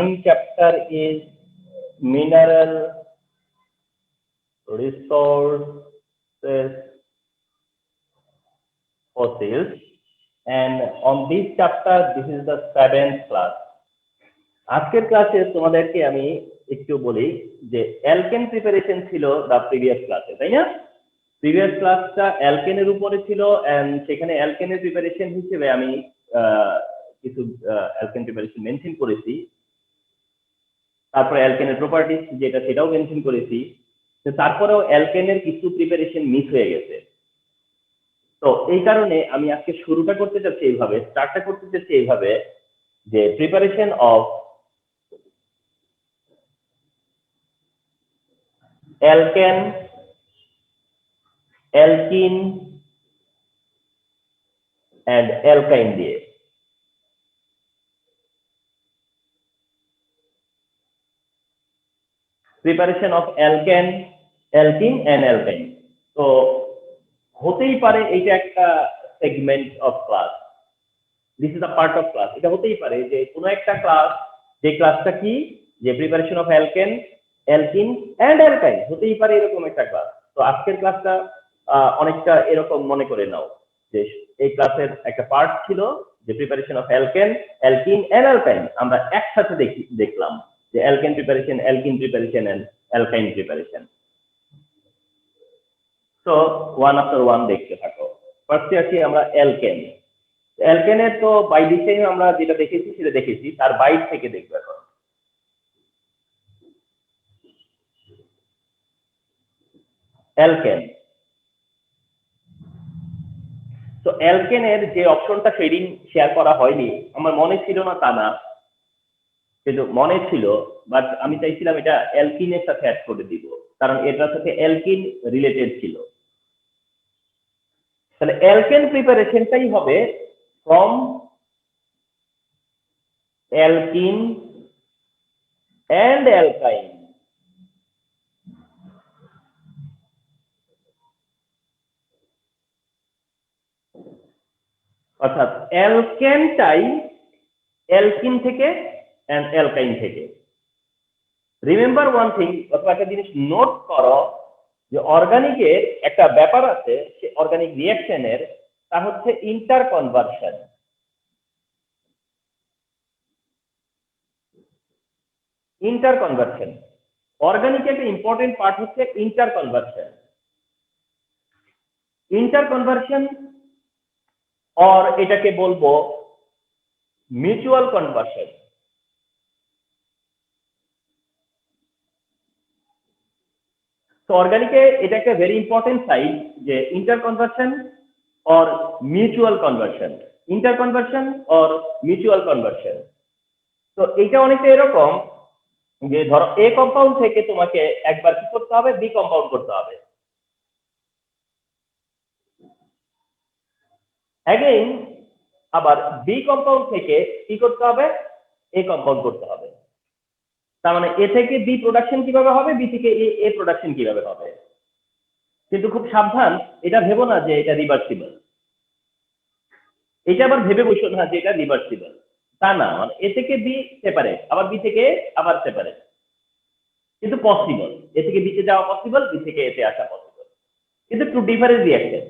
running chapter is mineral resources fossils, and on this chapter this is the 7th class. আজকের ক্লাসে তোমাদেরকে আমি একটু বলি যে অ্যালকেন প্রিপারেশন ছিল দা প্রিভিয়াস ক্লাসে, তাই না? প্রিভিয়াস ক্লাসটা অ্যালকেনের উপরে ছিল, এন্ড সেখানে অ্যালকেনের প্রিপারেশন হিসেবে আমি কিছু অ্যালকেন প্রিপারেশন মেনশন করেছি, তারপরে অ্যালকেনের প্রপার্টিজ যেটা সেটাও মেনশন করেছি। তারপরেও অ্যালকেনের কিছু প্রিপারেশন মিস হয়ে গেছে, তো এই কারণে আমি আজকে শুরুটা করতে চাচ্ছি এইভাবে, স্টার্টটা করতে চাচ্ছি এইভাবে যে preparation of alkane, alkene and alkyne দিয়ে। Preparation of alkane, alkene and alkyne. তো হতেই পারে এইটা একটা segment of class, this is a part of class. এটা হতেই পারে যে কোনো একটা ক্লাস, যে ক্লাসটা কি, যে preparation of alkane, alkene and alkyne, হতেই পারে এরকম একটা ক্লাস। তো আজকের ক্লাসটা অনেকটা এরকম মনে করে নাও যে এই ক্লাসের একটা পার্ট ছিল যে preparation of alkane, alkene and alkyne. আমরা একসাথে দেখলাম যে alkane preparation, alkene preparation and alkyne preparation. তো ওয়ান আফটার ওয়ান দেখতে থাকো। ফার্স্টে আসি আমরা অ্যালকেন। অ্যালকেনের তো বাই ডিফাইন আমরা যেটা দেখেছি সেটা দেখেছি, তার বাইট থেকে দেখবো এখন। অ্যালকেন, তো অ্যালকেনের যে অপশনটা সেদিন শেয়ার করা হয়নি, আমার মনে ছিল না তা না, কিন্তু মনে ছিল, বাট আমি চাইছিলাম এটা অ্যালকিনের সাথে অ্যাড করে দিব, কারণ এটার সাথে অ্যালকিন রিলেটেড ছিল। তাহলে অ্যালকেন প্রিপারেশনটাই হবে ফ্রম অ্যালকিন এন্ড অ্যালকাইন। অর্থাৎ অ্যালকেনটাই অ্যালকিন থেকে এন্ড অ্যালকাইন থেকে। রিমেম্বার ওয়ান থিং, অথবা একটা জিনিস নোট করো যে অর্গানিকের একটা ব্যাপার আছে, সে অর্গানিক রিঅ্যাকশনের, তা হচ্ছে ইন্টার কনভার্সন। ইন্টার কনভার্সন অর্গানিকের একটা ইম্পর্টেন্ট পার্ট হচ্ছে inter conversion. Inter conversion or এটাকে বলবো মিউচুয়াল কনভার্সন। তো অর্গানিকে এটা একটা ভেরি ইম্পর্টেন্ট সাইড যে inter conversion or mutual conversion, inter conversion or mutual conversion. তো এটা অনেকটা এরকম যে ধরো এ কম্পাউন্ড থেকে তোমাকে একবার কি করতে হবে, বি কম্পাউন্ড করতে হবে, অ্যাগেইন আবার বি কম্পাউন্ড থেকে কি করতে হবে, এ কম্পাউন্ড করতে হবে। তার মানে এ থেকে বি প্রোডাকশন কিভাবে হবে, বি থেকে এ প্রোডাকশন কিভাবে হবে। কিন্তু খুব সাবধান, এটা ভেবো না যে এটা রিভার্সিবল, এটা আবার ভেবে বসো না যে এটা রিভার্সিবল, তা না। মানে এ থেকে বি সেপারেট, আবার বি থেকে আবার সেপারেট, কিন্তু পসিবল। এ থেকে বিতে যাওয়া পসিবল, বি থেকে এতে আসা পসিবল, কিন্তু টু ডিফারেন্ট রিঅ্যাকশন।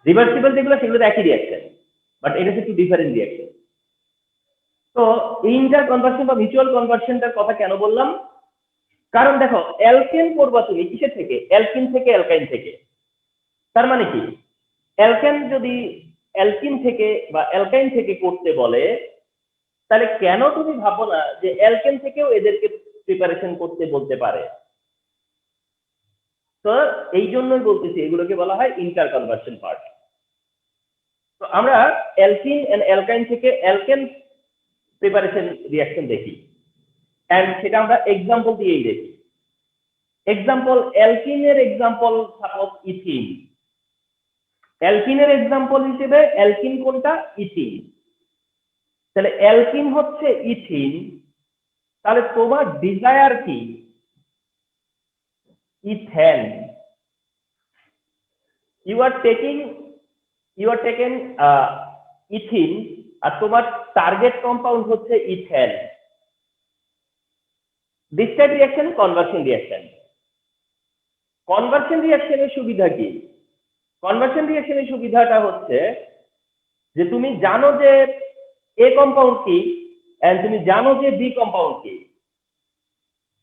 রিভার্সিবল যেগুলো সেগুলো একই রিঅ্যাকশন, বাট এটা হচ্ছে টু ডিফারেন্ট রিঅ্যাকশন। তো ইন্টার কনভার্সন বা মিউচুয়াল কনভার্সনটার কথা কেন বললাম, কারণ দেখো অ্যালকেন করবা তুমি কিসের থেকে, অ্যালকিন থেকে, অ্যালকাইন থেকে। তার মানে কি, অ্যালকেন যদি অ্যালকিন থেকে বা অ্যালকাইন থেকে করতে বলে, তাহলে কেন তুমি ভাবো না যে অ্যালকেন থেকেও এদেরকে প্রিপারেশন করতে বলতে পারে। তো এই জন্যই বলতেছি এগুলোকে বলা হয় ইন্টার কনভার্সন পার্ট। তো আমরা অ্যালকিন এন্ড অ্যালকাইন থেকে অ্যালকেন প্রিপারেশন রিঅ্যাকশন দেখি, এন্ড সেটা আমরা এক্সাম্পল দিয়েই দেখি। এক্সাম্পল, অ্যালকিনের এক্সাম্পল সাপোজ ইথিন। অ্যালকিনের এক্সাম্পল হিসেবে অ্যালকিন কোনটা, ইথিন। তাহলে অ্যালকিন হচ্ছে ইথিন, তাহলে তোমার ডিজায়ার কি, ethane. You are taking ethene, আর তোমার টার্গেট কম্পাউন্ড হচ্ছে ethane. This type reaction conversion reaction. Conversion রিঅ্যাকশনের সুবিধা কি? কনভার্সন রিঅ্যাকশনের সুবিধাটা হচ্ছে যে তুমি জানো যে এ কম্পাউন্ড কি এন্ড তুমি জানো যে বি কম্পাউন্ড কি,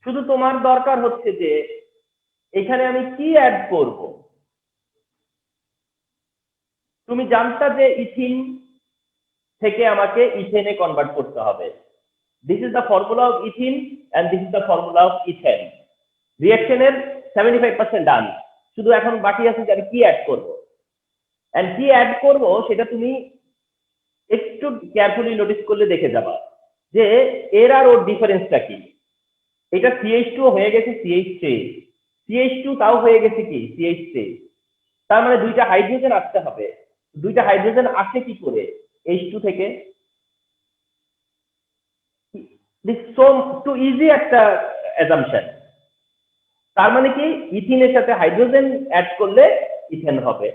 শুধু তোমার দরকার হচ্ছে যে এখানে আমি কি অ্যাড করব। তুমি জানতা যে ইথিন থেকে আমাকে ইথেনে কনভার্ট করতে হবে। This is the formula of ethene and this is the formula of ethane. রিঅ্যাকশনের 75% ডান, শুধু এখন বাকি আছে যে আমি কি অ্যাড করব। এন্ড কি অ্যাড করব সেটা তুমি একটু কেয়ারফুলি নোটিস করলে দেখে যাবা যে এর আর ওর ডিফারেন্সটা কি। এটা CH2 হয়ে গেছে CH3, CH2 তাও হয়ে গেছে কি CH3। তার মানে দুইটা হাইড্রোজেন আসতে হবে। দুইটা হাইড্রোজেন আসে কি করে H2 থেকে? দিস সো টু ইজি একটা অ্যাজাম্পশন। তার মানে কি ইথিনের সাথে হাইড্রোজেন অ্যাড করলে ইথেন হবে।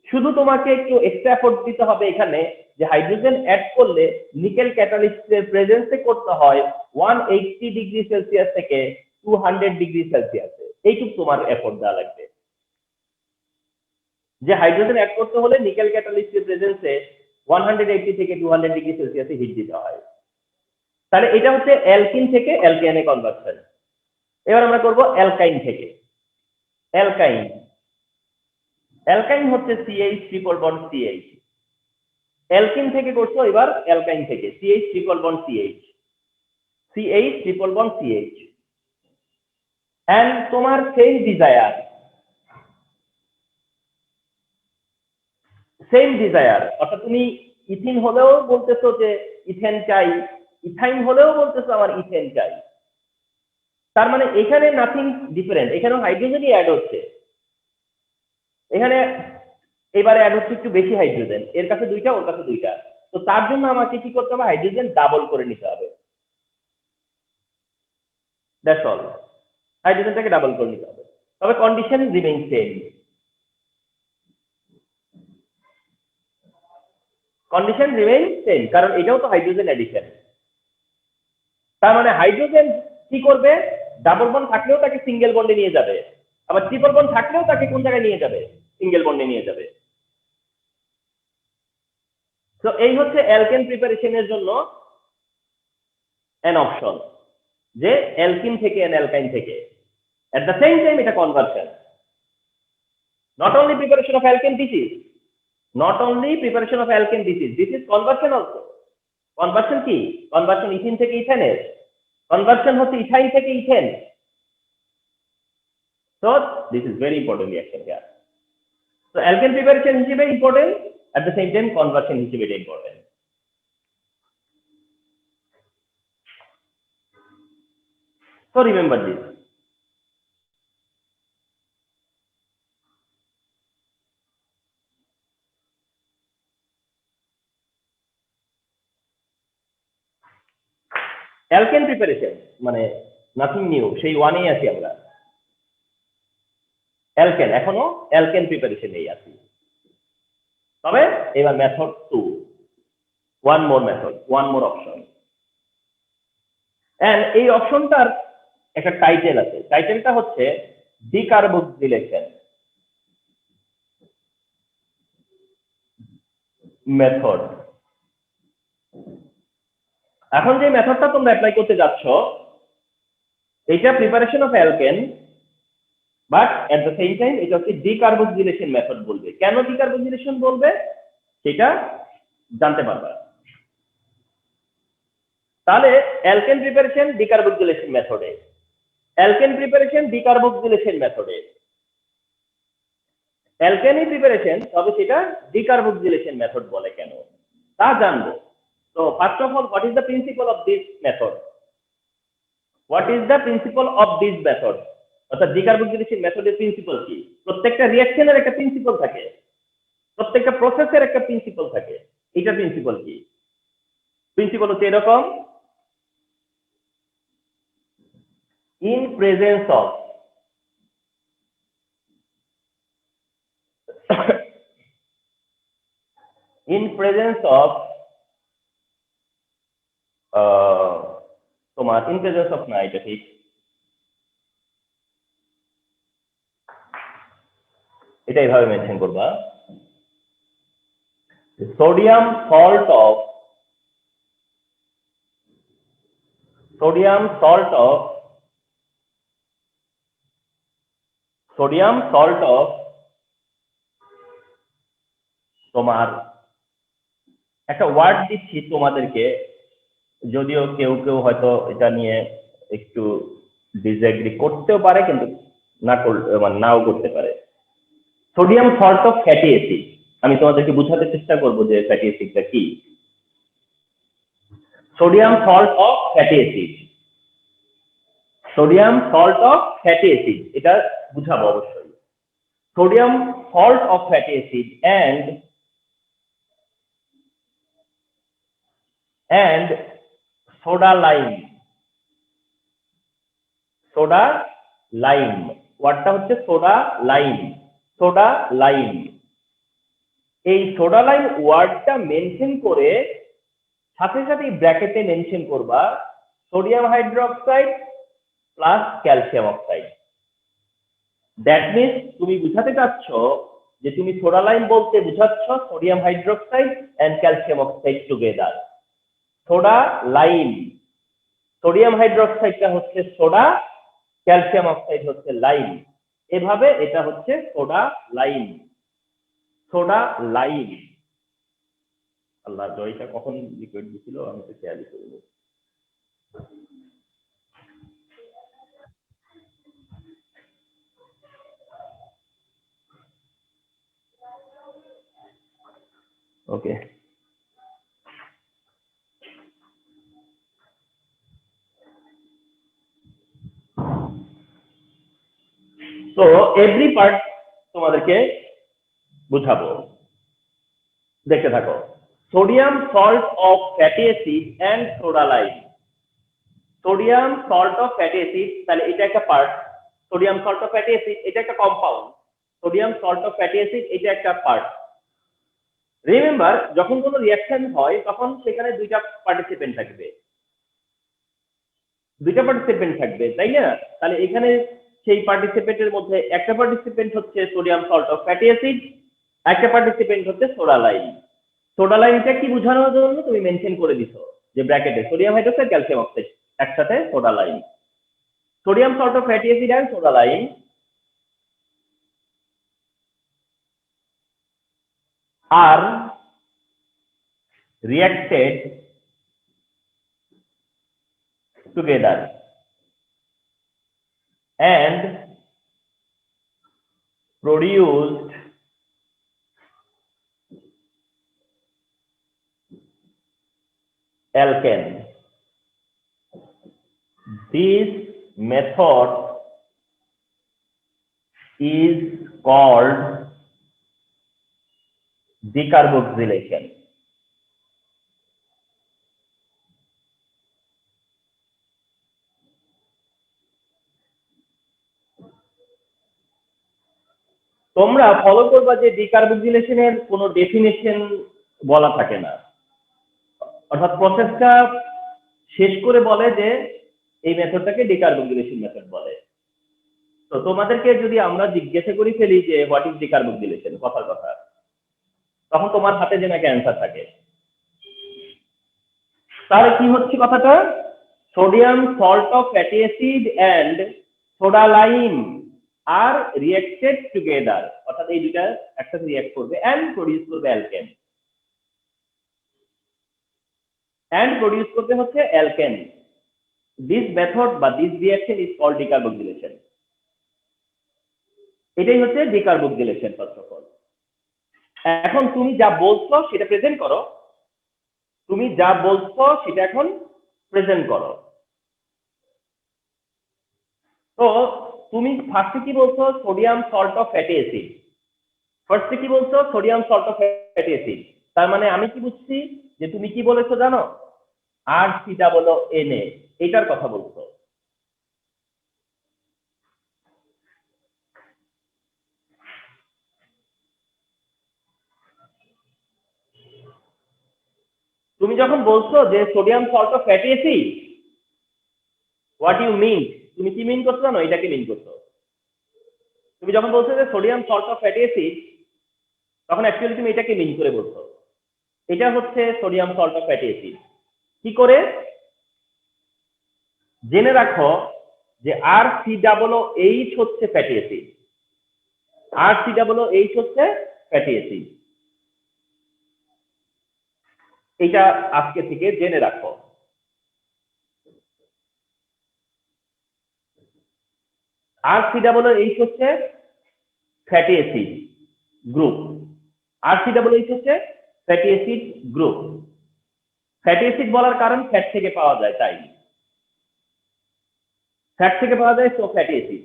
শুধু তোমাকে একটু এক্সট্রা এফোর্ট দিতে হবে এখানে যে হাইড্রোজেন অ্যাড করলে নিকেল ক্যাটালিস্টের প্রেজেন্সে করতে হয় 180 ডিগ্রি সেলসিয়াস থেকে 200 ডিগ্রি সেলসিয়াসে। এইটুকু তোমার এফোর্ট দেওয়া লাগবে। যে হাইড্রোজেন অ্যাড করতে হলে নিকেল ক্যাটালিস্টের প্রেজেন্সে 180 থেকে 200 ডিগ্রি সেলসিয়াসে হিট দিতে হয়। তাহলে এটা হচ্ছে অ্যালকিন থেকে অ্যালকেনে কনভার্সন। এবার আমরা করব অ্যালকাইন থেকে। অ্যালকাইন অ্যালকাইন হচ্ছে CH triple bond CH। Alkene থেকে করছো, এবার অ্যালকাইন থেকে CH triple bond CH, CH triple bond CH। And তোমার সেম ডিজায়ার, অর্থাৎ তুমি ইথিন হলেও বলতেছো যে ইথেন চাই, ইথাইন হলেও বলতেছো আমার ইথেন চাই। তার মানে এখানে নাথিং ডিফারেন্ট, এখানে হাইড্রোজেনই অ্যাড হচ্ছে। এখানে এবারে অ্যাড হচ্ছে একটু বেশি হাইড্রোজেন, এর কাছে দুইটা ওর কাছে দুইটা। তো তার জন্য আমাকে কি করতে হবে, হাইড্রোজেন ডাবল করে নিতে হবে। দ্যাটস অল, হাইড্রোজেনটাকে ডাবল করে নিতে হবে। তবে condition remain same. Condition remain same, কারণ এটাও তো হাইড্রোজেন এডিশন। তার মানে হাইড্রোজেন কি করবে, ডাবল বন্ড থাকলেও তাকে সিঙ্গেল বন্ডে নিয়ে যাবে, আবার ট্রিপল বন্ড থাকলেও তাকে কোন জায়গায় নিয়ে যাবে, সিঙ্গেল বন্ডে নিয়ে যাবে। তো এই হচ্ছে অ্যালকেন প্রিপারেশনের জন্য এন অপশন, যে অ্যালকিন থেকে এন অ্যালকাইন থেকে। এট দ্য সেম টাইম এটা conversion. Not only preparation of alkane ডিসিজ, not only preparation of alkane this is conversion also. Conversion কি, কনভার্সন ইথিন থেকে ইথেনের, কনভার্সন হচ্ছে ইথাইন থেকে ethane. So this is very important reaction here. So alkane preparation হিসেবে important, at the same time conversion হিসেবে এটা important. So remember this. alkane preparation মানে nothing new, সেই ওয়ানেই আছি আমরা। অ্যালকেন এখনো অ্যালকেন প্রিপারেশনেই আছি। তবে এবার method 2, one more method, one more option. And এই অপশনটার একটা টাইটেল আছে, টাইটেলটা হচ্ছে ডিকার্বক্সিলেশন মেথড। এখন যে মেথডটা তোমরা অ্যাপ্লাই করতে যাচ্ছ, এটা preparation of alkane, but at the same time এটা হচ্ছে ডিকার্বক্সিলেশন মেথড বলবে। কেন ডিকার্বক্সিলেশন বলবে সেটা জানতে পারবা। তাহলে অ্যালকেন প্রিপারেশন ডিকার্বক্সিলেশন মেথডে, অ্যালকেন প্রিপারেশন ডিকার্বক্সিলেশন মেথডে, অ্যালকেনি প্রিপারেশন তবে সেটা ডিকার্বক্সিলেশন মেথড বলে কেন তা জানবো। তো first of all, what is the principal of this method? What is the principal of this method, অর্থাৎ ডিকার্বক্সিলেশন মেথডের প্রিন্সিপাল কি? প্রত্যেকটা রিঅ্যাকশনের একটা প্রিন্সিপাল থাকে, প্রত্যেকটা প্রসেসের একটা প্রিন্সিপাল থাকে। এটা প্রিন্সিপাল কি? প্রিন্সিপাল হচ্ছে এরকম, in presence of in presence of তোমার ইন প্রেজেন্স অফ নাইট্রিক এটা এইভাবে মেনশন করবা sodium salt of sodium salt of তোমার একটা ওয়ার্ড দিচ্ছি তোমাদেরকে, যদিও কেউ কেউ হয়তো এটা নিয়ে একটু ডিসএগ্রি করতেও পারে, কিন্তু না মানে নাও করতে পারে। Sodium salt of fatty acid, আমি তোমাদেরকে বোঝাতে চেষ্টা করব যে ফ্যাটি অ্যাসিডটা কি। Sodium salt of fatty acid, sodium salt of fatty acid এটা বুঝাবো অবশ্যই। Sodium salt of fatty acid and soda lime, soda lime, ওয়ার্ডটা হচ্ছে সোডা লাইম, সোডা লাইম। এই সোডা লাইম ওয়ার্ডটা মেনশন করে সাথে সাথে ব্র্যাকেটে মেনশন করবা sodium hydroxide plus calcium oxide. That means তুমি বুঝাতে চাচ্ছ যে তুমি সোডা লাইম বলতে বুঝাচ্ছ sodium hydroxide and calcium oxide together. Soda lime, sodium হাইড্রোক্সাইডটা হচ্ছে সোডা, ক্যালসিয়াম অক্সাইড হচ্ছে লাইম, এভাবে এটা হচ্ছে সোডা লাইম, সোডা লাইম। আল্লাহ, জয়টা কখন লিকুইড দিছিল আমি তো খেয়ালই করিনি। ওকে, তো এভরি পার্ট তোমাদেরকে বুঝাবো, দেখতে থাকো। Sodium salt of fatty acid and soda lime, sodium salt of fatty acid, তাহলে এটা একটা part. Sodium salt of fatty acid এটা একটা compound, sodium salt of fatty acid এটা একটা পার্ট। রিমেম্বার, যখন কোনো রিঅ্যাকশন হয় তখন সেখানে দুইটা পার্টিসিপেন্ট থাকবে, তাই না? তাহলে এখানে সেই পার্টিসিপেন্টের মধ্যে একটা পার্টিসিপেন্ট হচ্ছে sodium salt of fatty acid, একটা পার্টিসিপেন্ট হচ্ছে সোডা লাইম। সোডা লাইমটা কি বোঝানোর জন্য তুমি মেনশন করে দিছো যে ব্র্যাকেটে সোডিয়াম হাইড্রোক্সাইড ক্যালসিয়াম অক্সাইড একসাথে soda lime. Sodium salt of fatty acid and soda lime are reacted together and produced alkane. This method is called decarboxylation. তোমরা ফলো করবা যে ডিকার্বক্সিলেশনের কোনো ডেফিনেশন বলা থাকে না, অর্থাৎ প্রসেসটা শেষ করে বলে যে এই মেথডটাকে ডিকার্বক্সিলেশন মেথড বলে। তো তোমাদেরকে যদি আমরা জিজ্ঞাসা করি ফেলি যে হোয়াট ইজ ডিকার্বক্সিলেশন, কথার কথা, তখন তোমার হাতে যেন একটা অ্যান্সার থাকে। তাহলে কি হচ্ছে কথাটা? Sodium salt of fatty acid and soda lime are reacted together, অর্থাৎ এই দুইটা একসাথে রিঅ্যাক্ট করবে এন্ড প্রডিউস করবে অ্যালকেন, এন্ড প্রডিউস করবে হচ্ছে অ্যালকেন। দিস মেথড বা this reaction is called decarboxylation. এটাই হচ্ছে ডিকার্বক্সিলেশন ফার্স্ট অফ অল। এখন তুমি যা বলছো সেটা প্রেজেন্ট করো, তুমি যা বলছো সেটা এখন প্রেজেন্ট করো। তো তুমি ফার্স্টে কি বলছো? Sodium salt of fatty acid. ফার্স্টে কি বলছো? Sodium salt of fatty acid. তার মানে আমি কি বুঝছি যে তুমি কি বলেছো জানো? আর থিটা বলো এনএ, এটার কথা বলছো। তুমি যখন বলছো যে sodium salt of fatty acid, what you mean, তুমি কি মিন করছো জানো? এটাকে মিন করছো। তুমি যখন বলছো যে sodium salt of fatty acid, তখন অ্যাকচুয়ালি তুমি এটাকে মিন করে বলছো। এটা হচ্ছে sodium salt of fatty acid. কি করে? জেনে রাখো যে RCOOH হচ্ছে ফ্যাটি অ্যাসিড। RCOOH হচ্ছে ফ্যাটি অ্যাসিড। এটা আজকে থেকে জেনে রাখো। RCOOH হচ্ছে ফ্যাটি অ্যাসিড গ্রুপ। RCOOH হচ্ছে fatty acid group. Fatty acid বলার কারণ ফ্যাট থেকে পাওয়া যায়, তাই ফ্যাট থেকে পাওয়া যায়, সো ফ্যাটি অ্যাসিড।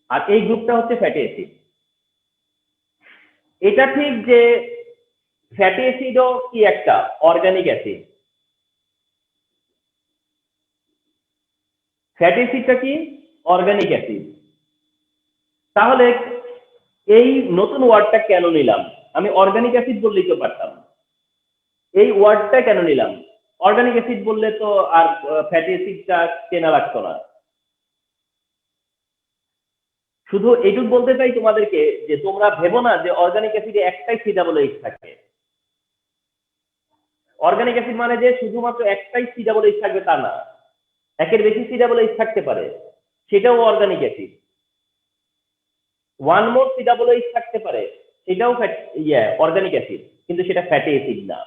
আর এই গ্রুপটা হচ্ছে ফ্যাটি অ্যাসিড। এটা ঠিক যে ফ্যাটি অ্যাসিডও কি একটা অর্গানিক অ্যাসিড। ফ্যাটি অ্যাসিডটা কি অর্গানিক অ্যাসিড। তাহলে এই নতুন ওয়ার্ডটা কেন নিলাম? আমি অর্গানিক অ্যাসিড বললেই তো পারতাম। এই ওয়ার্ডটা কেন নিলাম? অর্গানিক অ্যাসিড বললে তো আর ফ্যাটি অ্যাসিডটা চেনা লাগতো না। শুধু এইটুকু বলতে চাই তোমাদেরকে যে তোমরা ভেবো না যে অর্গানিক অ্যাসিডে একটাই COOH থাকে। অর্গানিক অ্যাসিড মানে যে শুধুমাত্র একটাই COOH থাকবে তা না, একের বেশি COOH থাকতে পারে, সেটাও organic acid. One more COOH থাকতে পারে, সেটাও অর্গানিক অ্যাসিড, কিন্তু সেটা ফ্যাটি অ্যাসিড না।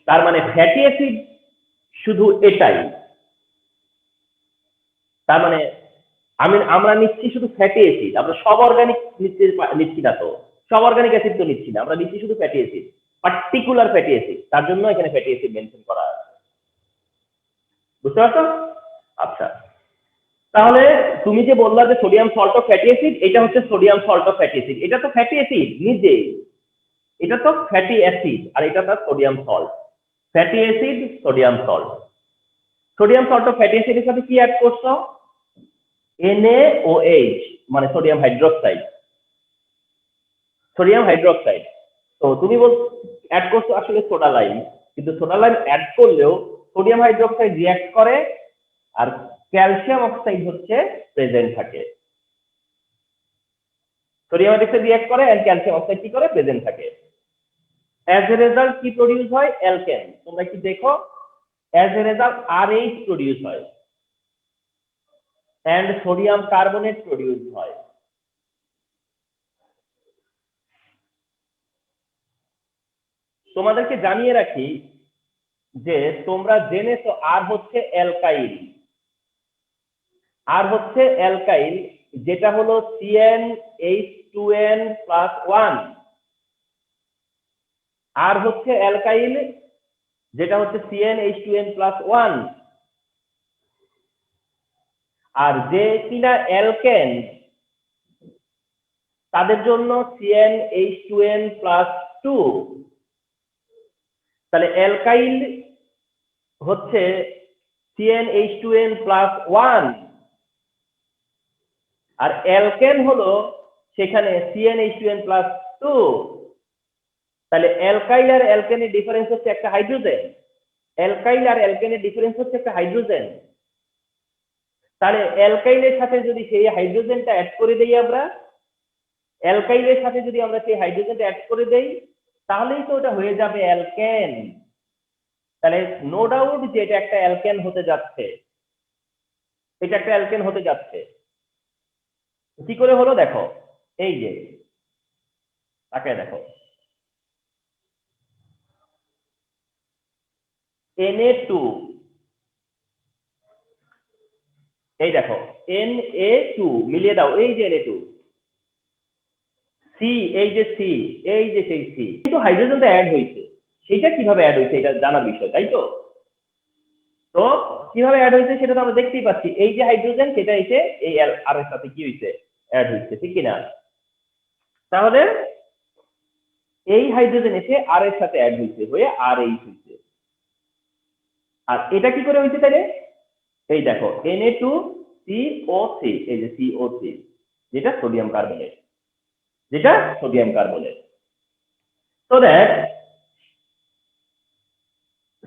তার মানে ফ্যাটি অ্যাসিড শুধু এটাই। তার মানে আমরা নিচ্ছি শুধু ফ্যাটি অ্যাসিড, আমরা সব অর্গানিক নিচ্ছি না তো, সব অর্গানিক অ্যাসিড তো নিচ্ছি না, আমরা নিচ্ছি শুধু fatty acid, particular fatty acid. তার জন্য এখানে ফ্যাটি অ্যাসিড মেনশন করা আছে। বুঝতে পারছো? আচ্ছা, তাহলে তুমি যে বললা যে sodium salt of fatty acid, এটা হচ্ছে sodium salt of fatty acid. এটা তো ফ্যাটি অ্যাসিড নিজেই, এটা তো ফ্যাটি অ্যাসিড, আর এটা তার sodium salt. Fatty acid, sodium salt. Sodium salt of fatty অ্যাসিডের সাথে কি অ্যাড করছো? NaOH, মানে সোডিয়াম হাইড্রোক্সাইড। Sodium hydroxide. তো তুমি অ্যাড করছো আসলে সোডা লাইম, কিন্তু সোডা লাইম অ্যাড করলেও সোডিয়াম হাইড্রোক্সাইড রিঅ্যাক্ট করে, আর ক্যালসিয়াম অক্সাইড হচ্ছে প্রেজেন্ট থাকে। সোডিয়াম হাইড্রোক্সাইড রিঅ্যাক্ট করে এন্ড ক্যালসিয়াম অক্সাইড কি করে? প্রেজেন্ট থাকে। অ্যাজ এ রেজাল্ট কি প্রডিউস হয়? অ্যালকেন। তোমরা কি দেখো, as a result RH produce হয় এন্ড সোডিয়াম কার্বনেট প্রডিউস হয়। তোমাদেরকে জানিয়ে রাখি যে তোমরা জেনেছো আর হচ্ছে অ্যালকাইল। আর হচ্ছে অ্যালকাইল, যেটা হলো CnH2n+1। আর হচ্ছে অ্যালকাইল, যেটা হচ্ছে CnH2n+1। আর যে কিনা অ্যালকেন, তাদের জন্য CnH2n+2। তাহলে অ্যালকাইল হচ্ছে CnH2n+1, আর অ্যালকেন হলো সেখানে CnH2n+2। তাহলে অ্যালকাইল আর অ্যালকেনের ডিফারেন্স হচ্ছে একটা হাইড্রোজেন। অ্যালকাইল আর অ্যালকেনের ডিফারেন্স হচ্ছে একটা হাইড্রোজেন। তাহলে অ্যালকাইলের সাথে যদি সেই হাইড্রোজেনটা অ্যাড করে দেই আমরা, অ্যালকাইলের সাথে যদি আমরা সেই হাইড্রোজেনটা অ্যাড করে দেই, তাহলেই তো ওটা হয়ে যাবে অ্যালকেন। তাহলে নো ডাউট যে এটা একটা অ্যালকেন হতে যাচ্ছে, এটা একটা অ্যালকেন হতে যাচ্ছে। কি করে হলো দেখো, এই যে তাকে দেখো, Na2, এই দেখো Na2 মিলিয়ে দাও, এই যে Na2, সি, এই যে সি, এই যে সেই সি, কিন্তু হাইড্রোজেনটা অ্যাড হয়েছে, সেটা কিভাবে অ্যাড হয়েছে এটা জানার বিষয়, তাই তো? তো কিভাবে অ্যাড হয়েছে সেটা তো আমরা দেখতেই পাচ্ছি, এই যে হাইড্রোজেন সেটা এসে এই আর এর সাথে কি হয়েছে? অ্যাড হয়েছে, ঠিক কিনা? তাহলে এই হাইড্রোজেন এসে আর এর সাথে অ্যাড হয়েছে, হয়ে RH হয়েছে। আর এটা কি করে হয়েছে তাহলে? এই দেখো Na2CO3, এই যে CO3, যেটা সোডিয়াম কার্বনেট, যেটা sodium carbonate. So that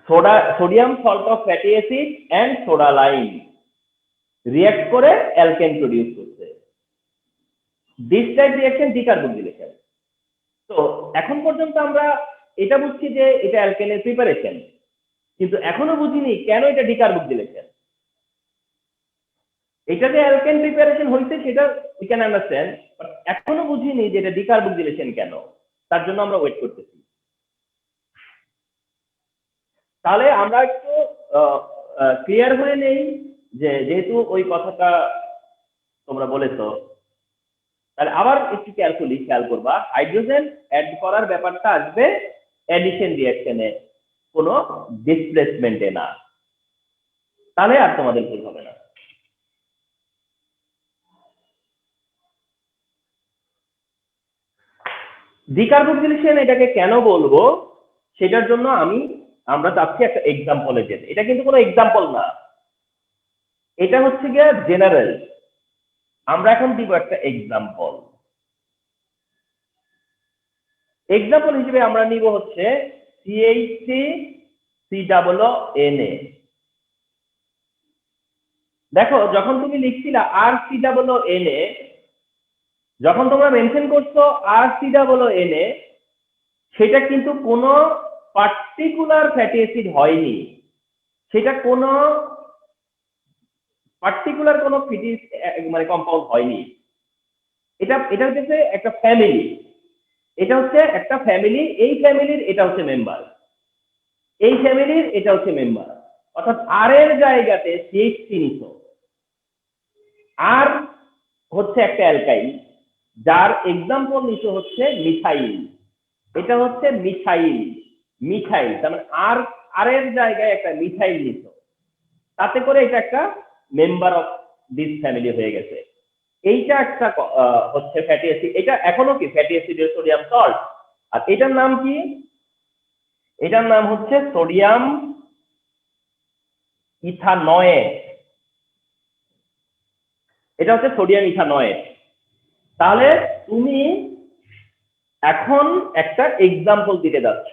sodium salt of fatty acid and soda lime react করে অ্যালকেন প্রডিউস করছে। This type reaction decarboxylation. তো এখন পর্যন্ত আমরা এটা বুঝছি যে এটা অ্যালকেনের প্রিপারেশন, কিন্তু এখনো বুঝিনি কেন এটা ডিকার্বক্সিলেশন। এটা যে অ্যালকেন প্রিপারেশন হইছে সেটা উই ক্যান আন্ডারস্ট্যান্ড, বাট এখনো বুঝিনি যে এটা ডিকার্বক্সিলেশন কেন। তার জন্য আমরা ওয়েট করতেছি। তাহলে আমরা একটু ক্লিয়ার হয়ে নেই যে যেহেতু ওই কথাটা তোমরা বলেছো, তাহলে আবার একটু কেয়ারফুলি খেয়াল করবা, হাইড্রোজেন অ্যাড করার ব্যাপারটা আসবে অ্যাডিশন রিঅ্যাকশনে, কোনো ডিসপ্লেসমেন্টে না। তাহলে আর তোমাদের ভুল হবে না। ডিকার্বক্সিলেশন এটাকে কেন বলবো সেটার জন্য আমরা চাচ্ছি একটা এক্সাম্পলে যেতে। এটা কিন্তু কোনো এক্সাম্পল না, এটা হচ্ছে গিয়ে জেনারেল। আমরা এখন দিব একটা এক্সাম্পল। এক্সাম্পল হিসেবে আমরা নিব হচ্ছে CH3COONA। দেখো যখন তুমি লিখছিলা RCOONA, যখন তোমরা মেনশন করছো RCOONA, সেটা কিন্তু কোনো পার্টিকুলার ফ্যাটি অ্যাসিড হয়নি, সেটা কোনো পার্টিকুলার কোনো ফ্যাটি মানে কম্পাউন্ড হয়নি। এটা হচ্ছে একটা ফ্যামিলি, এটা হচ্ছে একটা ফ্যামিলি, এই ফ্যামিলির এটা হচ্ছে মেম্বার, এই ফ্যামিলির এটা হচ্ছে মেম্বার। অর্থাৎ আর এর জায়গাতে CH3 নিছো। আর হচ্ছে একটা অ্যালকাইল যার এক্সাম্পল নিছো হচ্ছে মিথাইল। এটা হচ্ছে মিথাইল, মিথাইল তার মানে আর এর জায়গায় একটা মিথাইল নিছো, তাতে করে এটা একটা মেম্বার অফ দিস ফ্যামিলি হয়ে গেছে। এইটা একটা হচ্ছে ফ্যাটি অ্যাসিড। এটা এখনো কি ফ্যাটি অ্যাসিডের সোডিয়াম সল্ট। আর এটার নাম কি? এটার নাম হচ্ছে সোডিয়াম ইথানয়েট। এটা হচ্ছে সোডিয়াম ইথানয়েট। তাহলে তুমি এখন একটা এক্সাম্পল দিতে যাচ্ছ।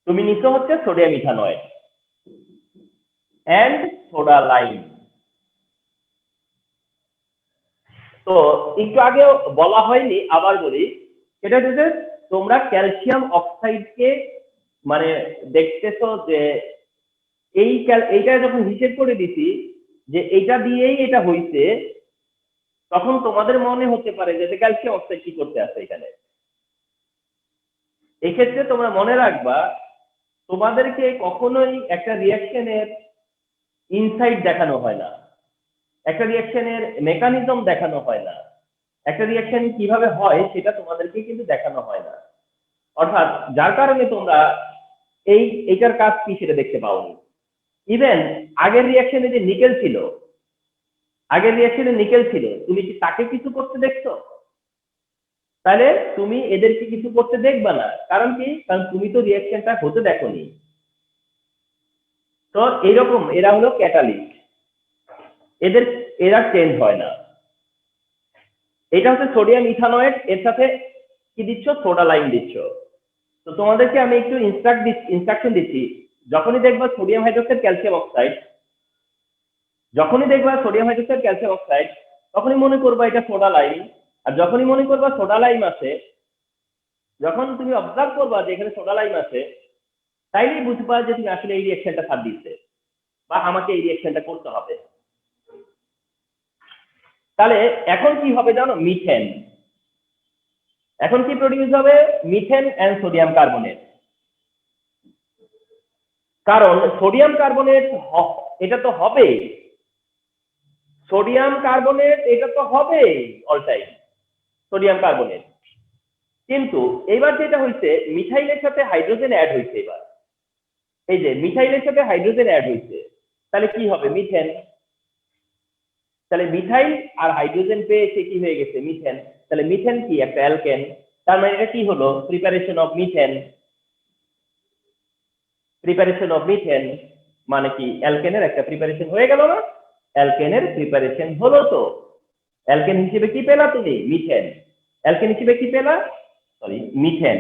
তুমি নিছো হচ্ছে sodium ethanoate and soda lime. তো একটু আগে বলা হয়নি, আবার বলি, এটা হচ্ছে তোমরা ক্যালসিয়াম অক্সাইডকে মানে দেখতেছো যে এইটা যখন হিসেব করে দিছি যে এটা দিয়েই এটা হইছে, তখন তোমাদের মনে হতে পারে যে ক্যালসিয়াম অক্সাইড কি করতে আছে এখানে। এক্ষেত্রে তোমরা মনে রাখবা, তোমাদেরকে কখনোই একটা রিঅ্যাকশনের ইনসাইড দেখানো হয় না, একটা রিঅ্যাকশনের মেকানিজম দেখানো হয় না, একটা রিঅ্যাকশন কিভাবে হয় সেটা তোমাদেরকে কিন্তু দেখানো হয় না। অর্থাৎ যার কারণে তোমরা এইটার কাজ কি সেটা দেখতে পাওনি। ইভেন আগের রিঅ্যাকশনে যে নিকেল ছিল, তুমি কি তাকে কিছু করতে দেখছো? তাহলে তুমি এদেরকে কিছু করতে দেখবা না। কারণ কি? কারণ তুমি তো রিঅ্যাকশনটা হতে দেখোনি। তো এইরকম এরা হলো ক্যাটালিস্ট, এরা চেঞ্জ হয় না। এটা হচ্ছে সোডিয়াম ইথানয়েট, এর সাথে কি দিচ্ছ? সোডা লাইম দিচ্ছ। তো তোমাদেরকে আমি একটু ইনস্ট্রাকশন দিচ্ছি। যখনই দেখবা সোডিয়াম হাইড্রোক্সাইড ক্যালসিয়াম অক্সাইড, তখনই মনে করবা এটা সোডা লাইম। আর যখনই মনে করবা সোডা লাইম আছে, যখন তুমি অবজার্ভ করবা যে এখানে সোডা লাইম আছে, তাইলেই বুঝবা যে তুমি আসলে এই রিঅ্যাকশনটা সাথ দিচ্ছে বা আমাকে এই রিঅ্যাকশনটা করতে হবে। তাহলে এখন কি হবে জানো? মিথেন। এখন কি প্রডিউস হবে? Methane and sodium carbonate. কারণ সোডিয়াম কার্বনেট এটা তো হবে, সোডিয়াম কার্বনেট এটা তো হবে অল টাইম, সোডিয়াম কার্বনেট। কিন্তু এবার যেটা হয়েছে, মিথাইলের সাথে হাইড্রোজেন অ্যাড হয়েছে। এবার এই যে মিথাইলের সাথে হাইড্রোজেন অ্যাড হয়েছে, তাহলে কি হবে? মিথেন। তাহলে মিথাইল আর হাইড্রোজেন পেয়ে সে কি হয়ে গেছে? মিথেন। তাহলে মিথেন কি? একটা অ্যালকেন। তার মানে এটা কি হলো? Preparation of methane. Preparation of methane মানে কি? অ্যালকেনের একটা প্রিপারেশন হয়ে গেল না? অ্যালকেনের প্রিপারেশন হলো। তো অ্যালকেন হিসেবে কি পেলা তুমি? মিথেন। অ্যালকেন হিসেবে কি পেলা? Sorry, methane.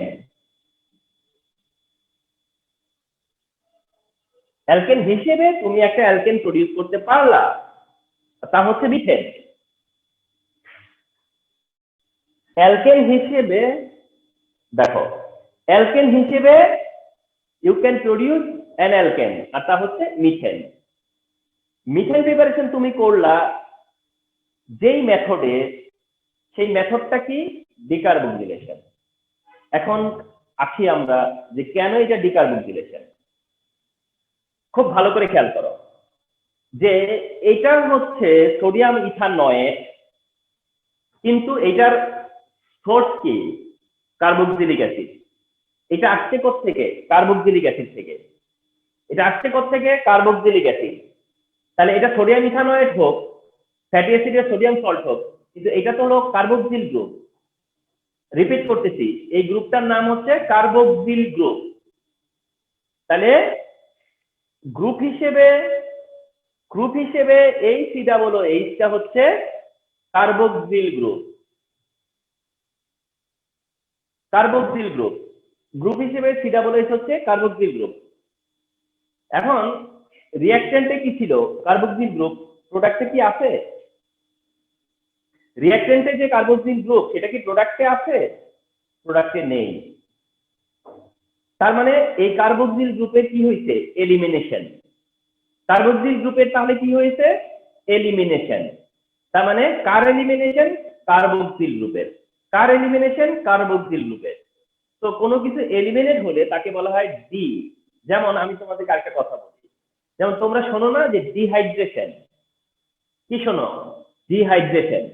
অ্যালকেন হিসেবে তুমি একটা অ্যালকেন প্রডিউস করতে পারলা, তা হচ্ছে মিথেন। অ্যালকেন হিসেবে দেখো, অ্যালকেন হিসেবে you can produce an alkane, আর তা হচ্ছে মিথেন। মিথেন প্রিপারেশন তুমি করলা যেই মেথডে, সেই মেথডটা কি? ডিকার্বক্সিলেশন। এখন আসি আমরা যে কেন এটা ডিকার্বক্সিলেশন। খুব ভালো করে খেয়াল করো যে এটা হচ্ছে সোডিয়াম ইথানয়েট, কিন্তু এটার সোর্স কি? Carboxylic acid. এটা আসছে থেকে কার্বক্সিলিক অ্যাসিড থেকে। এটা আসছে থেকে কার্বক্সিলিক অ্যাসিড। তাহলে এটা সোডিয়াম ইথানয়েট হোক, ফ্যাটি অ্যাসিডের সোডিয়াম সল্ট হোক, কিন্তু এটা তো হলো কার্বক্সিল গ্রুপ। রিপিট করতেছি, এই গ্রুপটার নাম হচ্ছে কার্বক্সিল গ্রুপ। তাহলে গ্রুপ হিসেবে এই COOH হচ্ছে carboxyl group. Carboxyl group group হিসেবে COOH হচ্ছে কার্বক্সিল গ্রুপ। এখন রিঅ্যাকট্যান্টে কি ছিল? Carboxyl group. প্রোডাক্টে কি আছে? রিঅ্যাকট্যান্টে যে কার্বক্সিল গ্রুপ, সেটা কি প্রোডাক্টে আছে? প্রোডাক্টে নেই। তার মানে এই কার্বক্সিল গ্রুপের কি হয়েছে? এলিমিনেশন। কার্বক্সিল গ্রুপের তাহলে কি হয়েছে? এলিমিনেশন। তার মানে কার এলিমিনেশন? কার্বক্সিল গ্রুপের। কার এলিমিনেশন? কার্বক্সিল গ্রুপের। তো কোনো কিছু এলিমিনেট হলে তাকে বলা হয় ডি। যেমন আমি তোমাদেরকে আরেকটা কথা বলি, যেমন তোমরা শোনো না যে ডিহাইড্রেশন। কি শোনো? ডিহাইড্রেশন।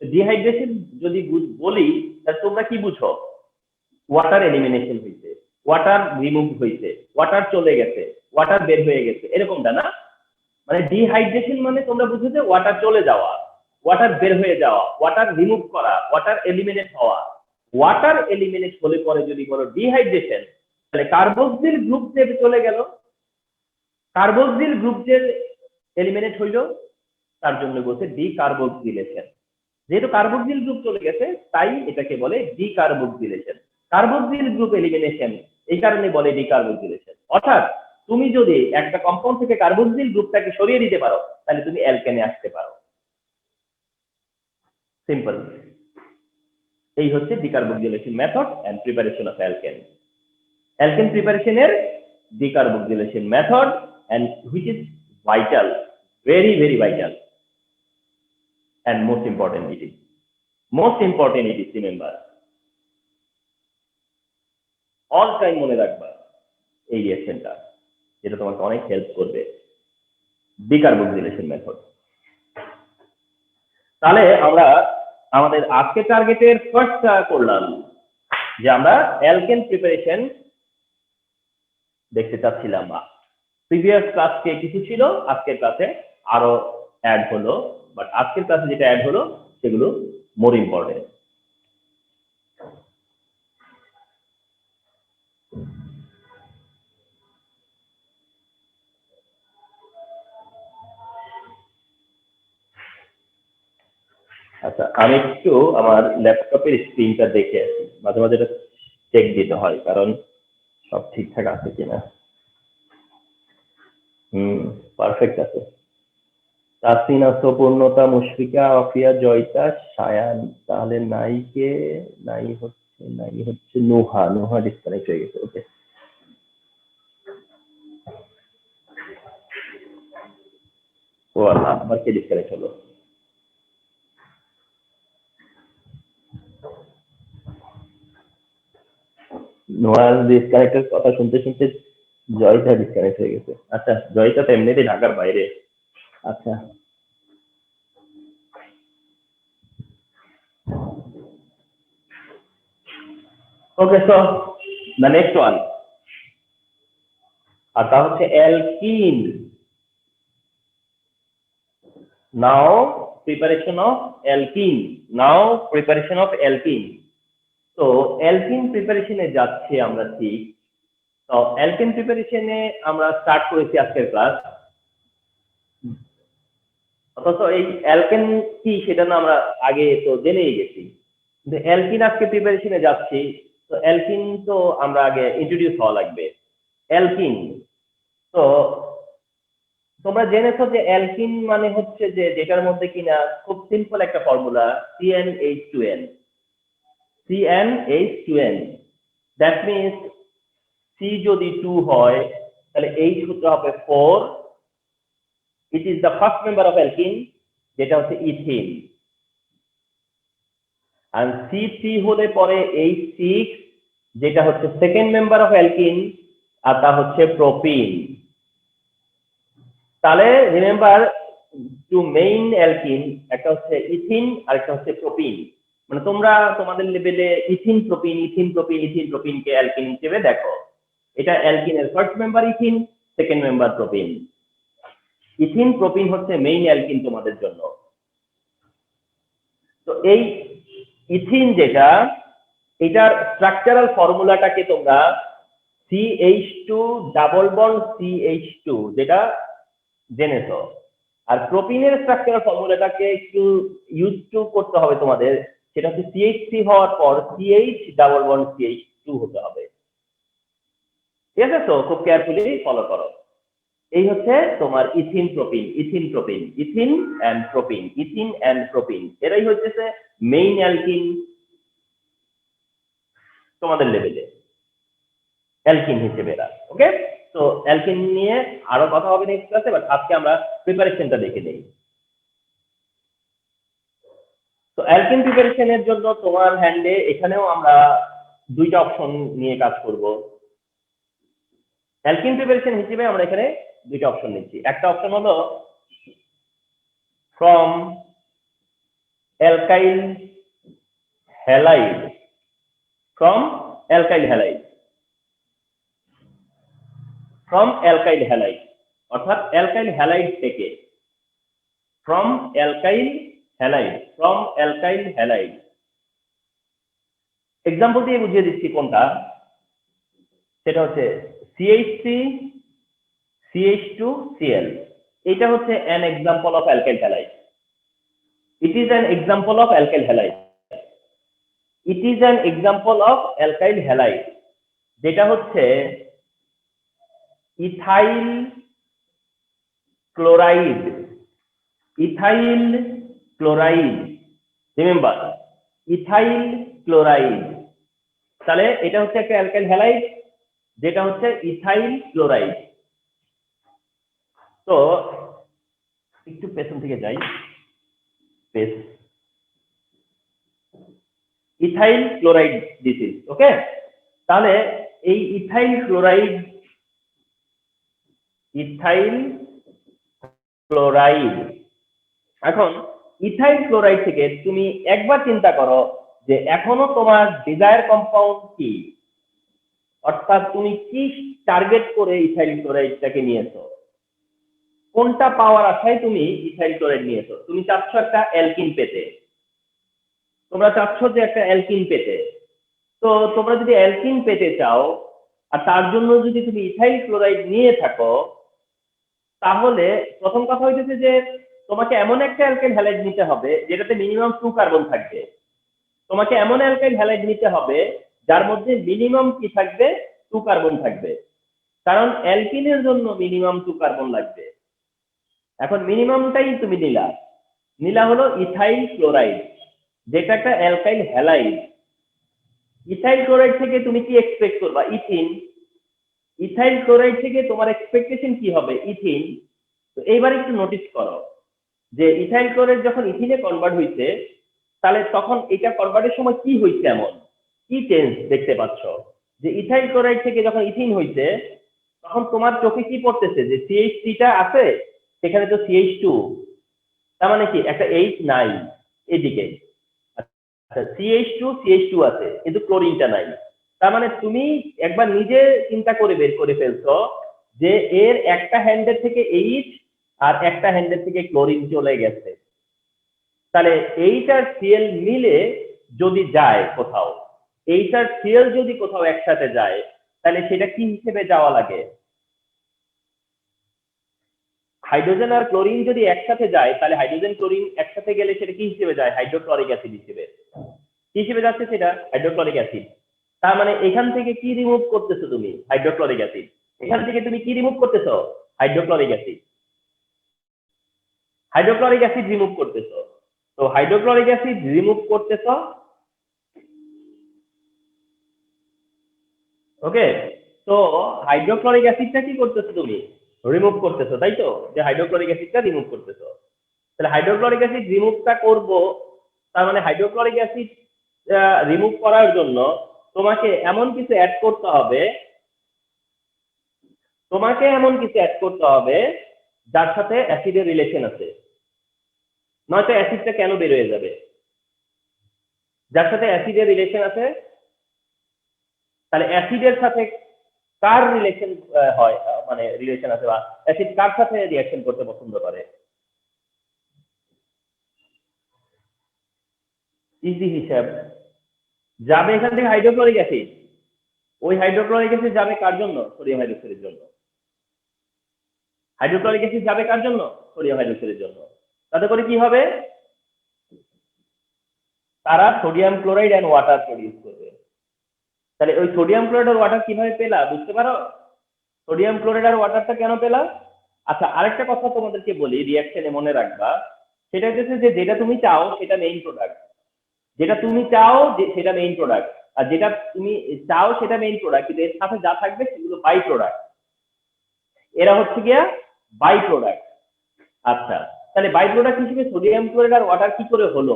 ডিহাইড্রেশন যদি বলি, তাহলে তোমরা কি বুঝো? ওয়াটার এলিমিনেশন হয়েছে, ওয়াটার রিমুভ হয়েছে, ওয়াটার চলে গেছে, ওয়াটার বের হয়ে গেছে, এরকমটা না? মানে ডিহাইড্রেশন মানে তোমরা বুঝো যে ওয়াটার চলে যাওয়া, ওয়াটার বের হয়ে যাওয়া, ওয়াটার রিমুভ করা, ওয়াটার এলিমিনেট হওয়া। ওয়াটার এলিমিনেট হলে পরে যদি বলো ডিহাইড্রেশন, তাহলে কার্বক্সিল গ্রুপ যে চলে গেল, কার্বক্সিল গ্রুপ যে এলিমিনেট হইল, তার জন্য বলছে ডিকার্বক্সিলেশন। যেহেতু কার্বক্সিল গ্রুপ চলে গেছে, তাই এটাকে বলে ডিকার্বক্সিলেশন। কার্বক্সিল গ্রুপ এলিমিনেশন এই কারণে বলে ডিকার্বক্সিলেশন। অর্থাৎ তুমি যদি একটা কম্পাউন্ড থেকে কার্বক্সিল গ্রুপটাকে সরিয়ে দিতে পারো, তাহলে তুমি অ্যালকেনে আসতে পারো। সিম্পল। এই হচ্ছে decarboxylation method and preparation of alkane. Alkane প্রিপারেশনের decarboxylation method, and which is vital, very very vital, and most important it is remember all time মনে রাখবা এই রিঅ্যাকশনটা, যেটা তোমাকে অনেক হেল্প করবে, ডিকার্বক্সিলেশন মেথড। তাহলে আমরা আমাদের আজকে টার্গেটের ফার্স্টটা করলাম যে আমরা অ্যালকেন প্রিপারেশন দেখতে চাচ্ছিলাম। প্রিভিয়াস ক্লাসে কিছু ছিল, আজকের ক্লাসে আরো অ্যাড হলো, বাট আজকের ক্লাসে যেটা অ্যাড হলো সেগুলো মোর ইম্পর্টেন্ট। আচ্ছা, আমি একটু আমার ল্যাপটপের স্ক্রিনটা দেখে আছি, মাঝে মাঝে এটা চেক দিতে হয়, কারণ সব ঠিকঠাক আছে কিনা। পারফেক্ট আছে। তাসিন আছো, পূর্ণতা, মুশফিকা, আফিয়া, জয়িতা, সায়ান। তাহলে নাই হচ্ছে নুহা ডিসকানেক্ট হয়ে গেছে। ওকে, ও আল্লাহ, আবার কে ডিসকানেক্ট হলো? নোয়াল ডিসকানেক্টের কথা শুনতে শুনতে জয়িতা ডিসকানেক্ট হয়ে গেছে। আচ্ছা, জয়িতা তো এমনিতেই ঢাকার বাইরে। আচ্ছা, ওকে, সো দ্য নেক্সট ওয়ান, আর তা হচ্ছে alkyne. Now preparation of alkyne. তো অ্যালকিন প্রিপারেশনে যাচ্ছে আমরা, ঠিক। তো অ্যালকেন প্রিপারেশনে আমরা স্টার্ট করেছি আজকের ক্লাস, অথচ এই অ্যালকেন কি সেটা না আমরা আগে তো জেনেই গেছি, কিন্তু অ্যালকিন আজকে প্রিপারেশনে যাচ্ছি। তো অ্যালকিন তো আমরা আগে ইন্ট্রোডিউস হওয়া লাগবে। অ্যালকিন, তো তোমরা জেনেছো যে অ্যালকিন মানে হচ্ছে যে যেটার মধ্যে কিনা খুব সিম্পল একটা formula CnH2n। CnH2n, that means C যদি 2 হয় তাহলে H হতে হবে 4। It is the first member of alkyne, যেটা হচ্ছে ইথিন। আর C3 হলে পরে H6, যেটা হচ্ছে সেকেন্ড মেম্বার অফ অ্যালকিন, আর তা হচ্ছে প্রোপিন। তাহলে রিমেম্বার টু মেইন অ্যালকিন, একটা হচ্ছে ইথিন আর একটা হচ্ছে প্রোপিন। মানে তোমরা তোমাদের লেভেলে ethene propene ethene propene ethene প্রোপিনকে অ্যালকিন হিসেবে দেখো। এটা অ্যালকিনের first member ethene, second member propene. Ethene propene হচ্ছে মেইন অ্যালকিন তোমাদের জন্য। তো এই ইথিন যেটা, এটার স্ট্রাকচারাল ফর্মুলাটাকে তোমরা CH2 ডাবল বন্ড CH2 যেটা জেনেছো। আর প্রোপিনের স্ট্রাকচারাল ফর্মুলাটাকে একটু ইউজ টু করতে হবে তোমাদের, সেটা হচ্ছে CH3 হওয়ার পর CH ডাবল বন্ড CH2 হতে হবে। ঠিক আছে? তো খুব কেয়ারফুলি ফলো করো। এই হচ্ছে তোমার ethene propene ethene propene ethene and propene ethene and propene, এরাই হচ্ছে মেইন অ্যালকিন তোমাদের লেভেলে, অ্যালকিন হিসেবে এরা। ওকে, তো অ্যালকিন নিয়ে আরো কথা হবে নেক্সট ক্লাসে, বাট আজকে আমরা প্রিপারেশনটা দেখে নেই। তো অ্যালকিন প্রিপারেশনের জন্য তোমার হ্যান্ডে এখানেও আমরা দুইটা অপশন নিয়ে কাজ করব। অ্যালকিন প্রিপারেশন হিসেবে আমরা এখানে দুইটা অপশন নিচ্ছি। একটা অপশন হলো from alkyl halide, from alkyl halide, from alkyl halide, অর্থাৎ অ্যালকাইল হ্যালাইড থেকে, from alkyl halide, from alkyl halide. Example দিয়ে বুঝিয়ে দিচ্ছি কোনটা। সেটা হচ্ছে CH3 CH2Cl, এটা হচ্ছে an example of alkyl halide. It is an example of alkyl halide. It is an example of alkyl halide, যেটা হচ্ছে ethyl chloride, ethyl chloride, remember ethyl chloride. তাহলে এটা হচ্ছে একটা অ্যালকাইল হ্যালাইড, যেটা হচ্ছে ইথাইল ক্লোরাইড। তো একটু পেছন থেকে যাই, ethyl chloride this is okay. তাহলে এই ইথাইল ক্লোরাইড, ইথাইল ক্লোরাইড, এখন ইথাইল ক্লোরাইড থেকে তুমি একবার চিন্তা করো যে এখনো তোমার ডিজায়ার কম্পাউন্ড কি, অর্থাৎ তুমি কি টার্গেট করে ইথাইল ক্লোরাইডটাকে নিয়েছো, কোনটা পাওয়ার আশায় তুমি ইথাইল ক্লোরাইড নিয়েছো। তুমি চাচ্ছ একটা অ্যালকিন পেতে, তোমরা চাচ্ছ যে একটা অ্যালকিন পেতে। তো তোমরা যদি অ্যালকিন পেতে চাও আর তার জন্য যদি তুমি ইথাইল ক্লোরাইড নিয়ে থাকো, তাহলে প্রথম কথা হইতেছে যে তোমাকে এমন একটা অ্যালকাইল হ্যালাইড নিতে হবে যেটাতে মিনিমাম 2 কার্বন থাকবে। তোমাকে এমন অ্যালকাইল হ্যালাইড নিতে হবে যার মধ্যে মিনিমাম কি থাকবে, 2 কার্বন থাকবে। কারণ অ্যালকিনের জন্য মিনিমাম 2 কার্বন লাগবে। এখন মিনিমামটাই তুমি নিলা হলো ইথাইল ক্লোরাইড, যেটা একটা অ্যালকাইল হ্যালাইড। ইথাইল ক্লোরাইড থেকে তুমি কি এক্সপেক্ট করবা, ইথিন। ইথাইল ক্লোরাইড থেকে তোমার এক্সপেকটেশন কি হবে, ইথিন। তো এইবার একটু নোটিস করো যে ইথাইল ক্লোরাইড যখন ইথিনে কনভার্ট হইছে, তাহলে তখন এটা কনভার্টের সময় কি হইছে, এমন কি চেঞ্জ দেখতে পাচ্ছ যে ইথাইল ক্লোরাইড থেকে যখন ইথিন হইছে তখন তোমার চোখে কি পড়তেছে যে CH3টা আছে, সেখানে তো CH2, তার মানে কি একটা H নাই এদিকে। আচ্ছা, CH2 আছে কিন্তু ক্লোরিনটা নাই। তার মানে তুমি একবার নিজে চিন্তা করে বের করে ফেলছো যে এর একটা হ্যান্ডের থেকে H আর একটা হ্যান্ডের থেকে ক্লোরিন চলে গেছে। তাহলে H আর Cl মিলে যদি যায় কোথাও, H আর Cl যদি কোথাও একসাথে যায়, তাহলে সেটা কি হিসেবে যাওয়া লাগে, হাইড্রোজেন আর ক্লোরিন যদি একসাথে যায়, তাহলে হাইড্রোজেন ক্লোরিন একসাথে গেলে সেটা কি হিসেবে যায়, হাইড্রোক্লোরিক অ্যাসিড হিসেবে। কি হিসেবে যাচ্ছে সেটা, হাইড্রোক্লোরিক অ্যাসিড। তার মানে এখান থেকে কি রিমুভ করতেছো তুমি, হাইড্রোক্লোরিক অ্যাসিড। এখান থেকে তুমি কি রিমুভ করতেছো, hydrochloric acid. Hydrochloric acid remove করতেছো, তো হাইড্রোক্লোরিক অ্যাসিড রিমুভ করতেছো, ওকে। তো হাইড্রোক্লোরিক অ্যাসিডটা কি করতেছো তুমি, রিমুভ করতেছো, তাই তো, যে হাইড্রোক্লোরিক অ্যাসিডটা রিমুভ করতেছো। তাহলে হাইড্রোক্লোরিক অ্যাসিড রিমুভটা করব, তার মানে হাইড্রোক্লোরিক অ্যাসিড রিমুভ করার জন্য তোমাকে এমন কিছু অ্যাড করতে হবে, যার সাথে অ্যাসিডের রিলেশন আছে, নয়তো অ্যাসিডটা কেন বের হয়ে যাবে। যার সাথে অ্যাসিডের রিলেশন আছে, তাহলে অ্যাসিডের সাথে কার রিলেশন হয়, মানে রিলেশন আছে, বা অ্যাসিড কার সাথে রিঅ্যাকশন করতে পছন্দ করে। ইজি হিসাব, যাবে এখান থেকে হাইড্রোক্লোরিক অ্যাসিড, ওই হাইড্রোক্লোরিক অ্যাসিড যাবে কার জন্য, সোডিয়াম হাইড্রোক্সাইডের জন্য। হাইড্রোক্লোরিক অ্যাসিড যাবে কার জন্য, সোডিয়াম হাইড্রোক্সাইডের জন্য। তাতে করে কি হবে, তারা sodium chloride and water produce করবে। তাহলে ওই সোডিয়াম ক্লোরাইড আর ওয়াটার কিভাবে পেলা, বুঝতে পারো সোডিয়াম ক্লোরাইড আর ওয়াটারটা কেন পেলা। আচ্ছা, আরেকটা কথা তোমাদেরকে বলি, রিঅ্যাকশনে মনে রাখবা, সেটা হচ্ছে যে যেটা তুমি চাও সেটা মেইন প্রোডাক্ট, যেটা তুমি চাও সেটা মেইন প্রোডাক্ট, আর যেটা তুমি চাও সেটা মেইন প্রোডাক্ট, কিন্তু এর সাথে যা থাকবে সেগুলো বাই প্রোডাক্ট, এরা হচ্ছে গিয়া বাই প্রোডাক্ট। আচ্ছা, তাহলে বাই প্রোডাক্ট হিসেবে সোডিয়াম ক্লোরাইড আর ওয়াটার কি করে হলো,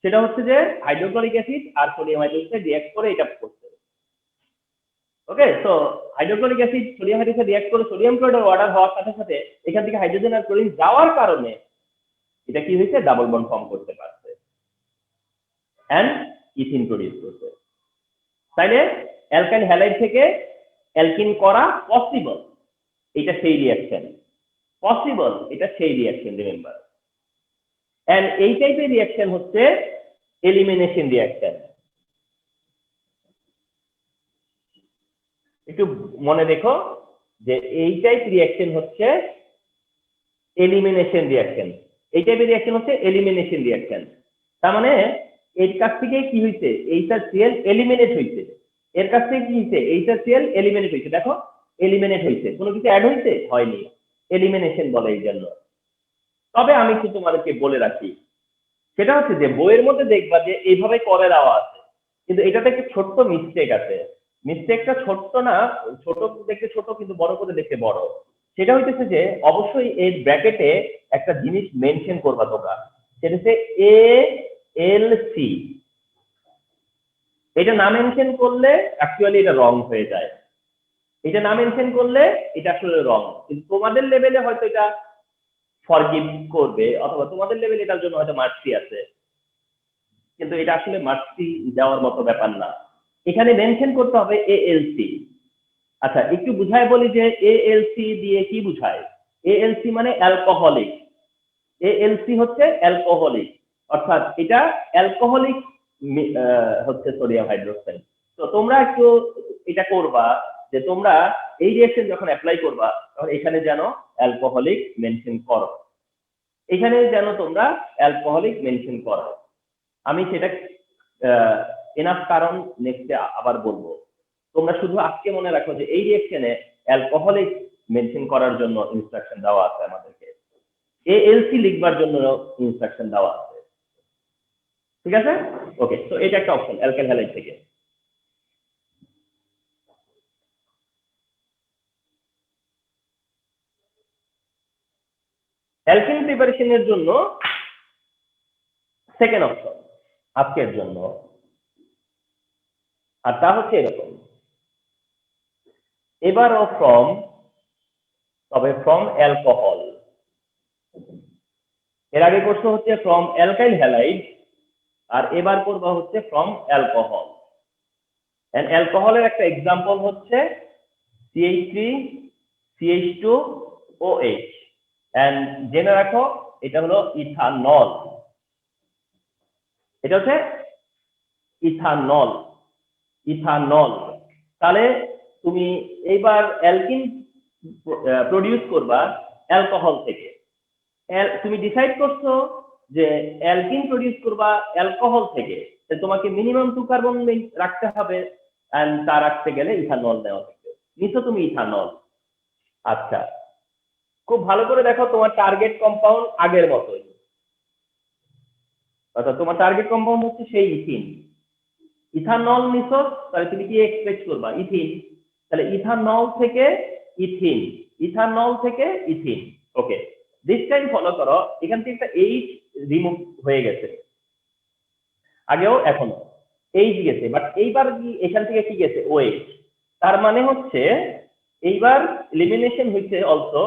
সেটা হচ্ছে যে হাইড্রোক্লোরিক অ্যাসিড আর সোডিয়াম হাইড্রোক্সাইড রিঅ্যাক্ট করে এটা করছে। ওকে, তো hydrochloric acid sodium hydroxide react করে সোডিয়াম ক্লোরাইড আর ওয়াটার হওয়ার সাথে সাথে এখান থেকে হাইড্রোজেন আর ক্লোরিন যাওয়ার কারণে এটা কি হয়েছে, ডাবল বন্ড ফর্ম করতে পারছে এন্ড ইথিন প্রডিউস করছে। তাইলে অ্যালকাইল হ্যালাইড থেকে অ্যালকিন করা পসিবল, এটা সেই রিঅ্যাকশন, পসিবল এটা সেই রিঅ্যাকশন, রিমেম্বার। এন্ড এই টাইপের রিঅ্যাকশন হচ্ছে এলিমিনেশন রিঅ্যাকশন। একটু মনে দেখো যে এই টাইপ রিঅ্যাকশন হচ্ছে এলিমিনেশন রিঅ্যাকশন, এই টাইপের রিঅ্যাকশন হচ্ছে এলিমিনেশন রিঅ্যাকশন। তার মানে এর কাছ থেকে কি হয়েছে, HCl এলিমিনেট হয়েছে, এর কাছ থেকে কি হয়েছে, HCl এলিমিনেট হয়েছে। দেখো এলিমিনেট হয়েছে, কোনো কিছু অ্যাড হয়েছে, হয়নি, এলিমিনেশন বলে এই জন্য। তবে আমি কি তোমাদেরকে বলে রাখি, সেটা হচ্ছে যে বইয়ের মধ্যে দেখবা যে এইভাবে করে দেওয়া আছে, কিন্তু এটাতে একটা ছোট্ট মিস্টেক আছে। মিস্টেকটা ছোট্ট না, ছোট দেখতে ছোট কিন্তু বড় করে দেখতে বড়। সেটা হইতেছে যে অবশ্যই এর ব্র্যাকেটে একটা জিনিস মেনশন করবা তোমরা, সেটা হচ্ছে ALC। এটা না মেনশন করলে অ্যাকচুয়ালি এটা রং হয়ে যায়, এটা না মেনশন করলে এটা আসলে রং, কিন্তু তোমাদের লেভেলে হয়তো এটা ফরগিভ করবে, অথবা তোমাদের লেভেলে এটার জন্য হয়তো মার্কসি আছে, কিন্তু এটা আসলে মার্কসি দেওয়ার মতো ব্যাপার না। এখানে মেনশন করতে হবে ALC। আচ্ছা, একটু বুঝায় বলি যে ALC দিয়ে কি বুঝায়। ALC মানে অ্যালকোহলিক, ALC হচ্ছে অ্যালকোহলিক, অর্থাৎ এটা অ্যালকোহলিক হচ্ছে সোডিয়াম হাইড্রোক্সাইড। তো তোমরা একটু এটা করবা যে তোমরা এই রিঅ্যাকশন যখন অ্যাপ্লাই করবা তখন এখানে যেন অ্যালকোহলিক মেনশন করো, এখানে যেন তোমরা অ্যালকোহলিক মেনশন করো। আমি সেটা এনাফ কারণ নেক্সটে আবার বলবো। তোমরা শুধু আজকে মনে রাখো যে এই রিঅ্যাকশনে অ্যালকোহলিক মেনশন করার জন্য ইনস্ট্রাকশন দেওয়া আছে আমাদেরকে, ALC লিখবার জন্য ইনস্ট্রাকশন দেওয়া আছে, ঠিক আছে। ওকে, তো এটা একটা অপশন অ্যালকাইল হ্যালাইড থেকে। অ্যালকিন প্রিপারেশনের জন্য সেকেন্ড অপশন আজকের জন্য, আর তা হচ্ছে এরকম, এবারও ফ্রম, তবে ফ্রম অ্যালকোহল। এর আগে প্রশ্ন হচ্ছে ফ্রম অ্যালকাইল হ্যালাইড, আর এবার করবা হচ্ছে ফ্রম অ্যালকোহল। এন্ড অ্যালকোহলের একটা এক্সাম্পল হচ্ছে CH3 CH2OH। এন্ড জেনে রাখো এটা হলো ইথানল, এটা হচ্ছে ইথানল, ইথানল। তাহলে তুমি এইবার অ্যালকিন প্রডিউস করবা অ্যালকোহল থেকে, তুমি ডিসাইড করছো যে অ্যালকিন প্রডিউস করবা অ্যালকোহল থেকে, তোমাকে মিনিমাম 2 কার্বন রাখতে হবে, এন্ড তা রাখতে গেলে ইথানল নেওয়া হবে, নিছো তুমি ইথানল। আচ্ছা, খুব ভালো করে দেখো, তোমার টার্গেট কম্পাউন্ড আগের মতোই, অর্থাৎ তোমার টার্গেট কম্পাউন্ড হচ্ছে সেই ইথিন। ইথানল নিছো, তাহলে তুমি কি এক্সপেক্ট করবা? ইথিন। তাহলে ইথানল থেকে ইথিন, ইথানল থেকে ethene. Okay, this time follow করো, এখান থেকে একটা এইচ রিমুভ হয়ে গেছে, আগেও এখনো এইচ গেছে, বাট এইবার কি এখান থেকে কি গেছে? ওএইচ। তার মানে হচ্ছে এইবার এলিমিনেশন হইছে অলসো,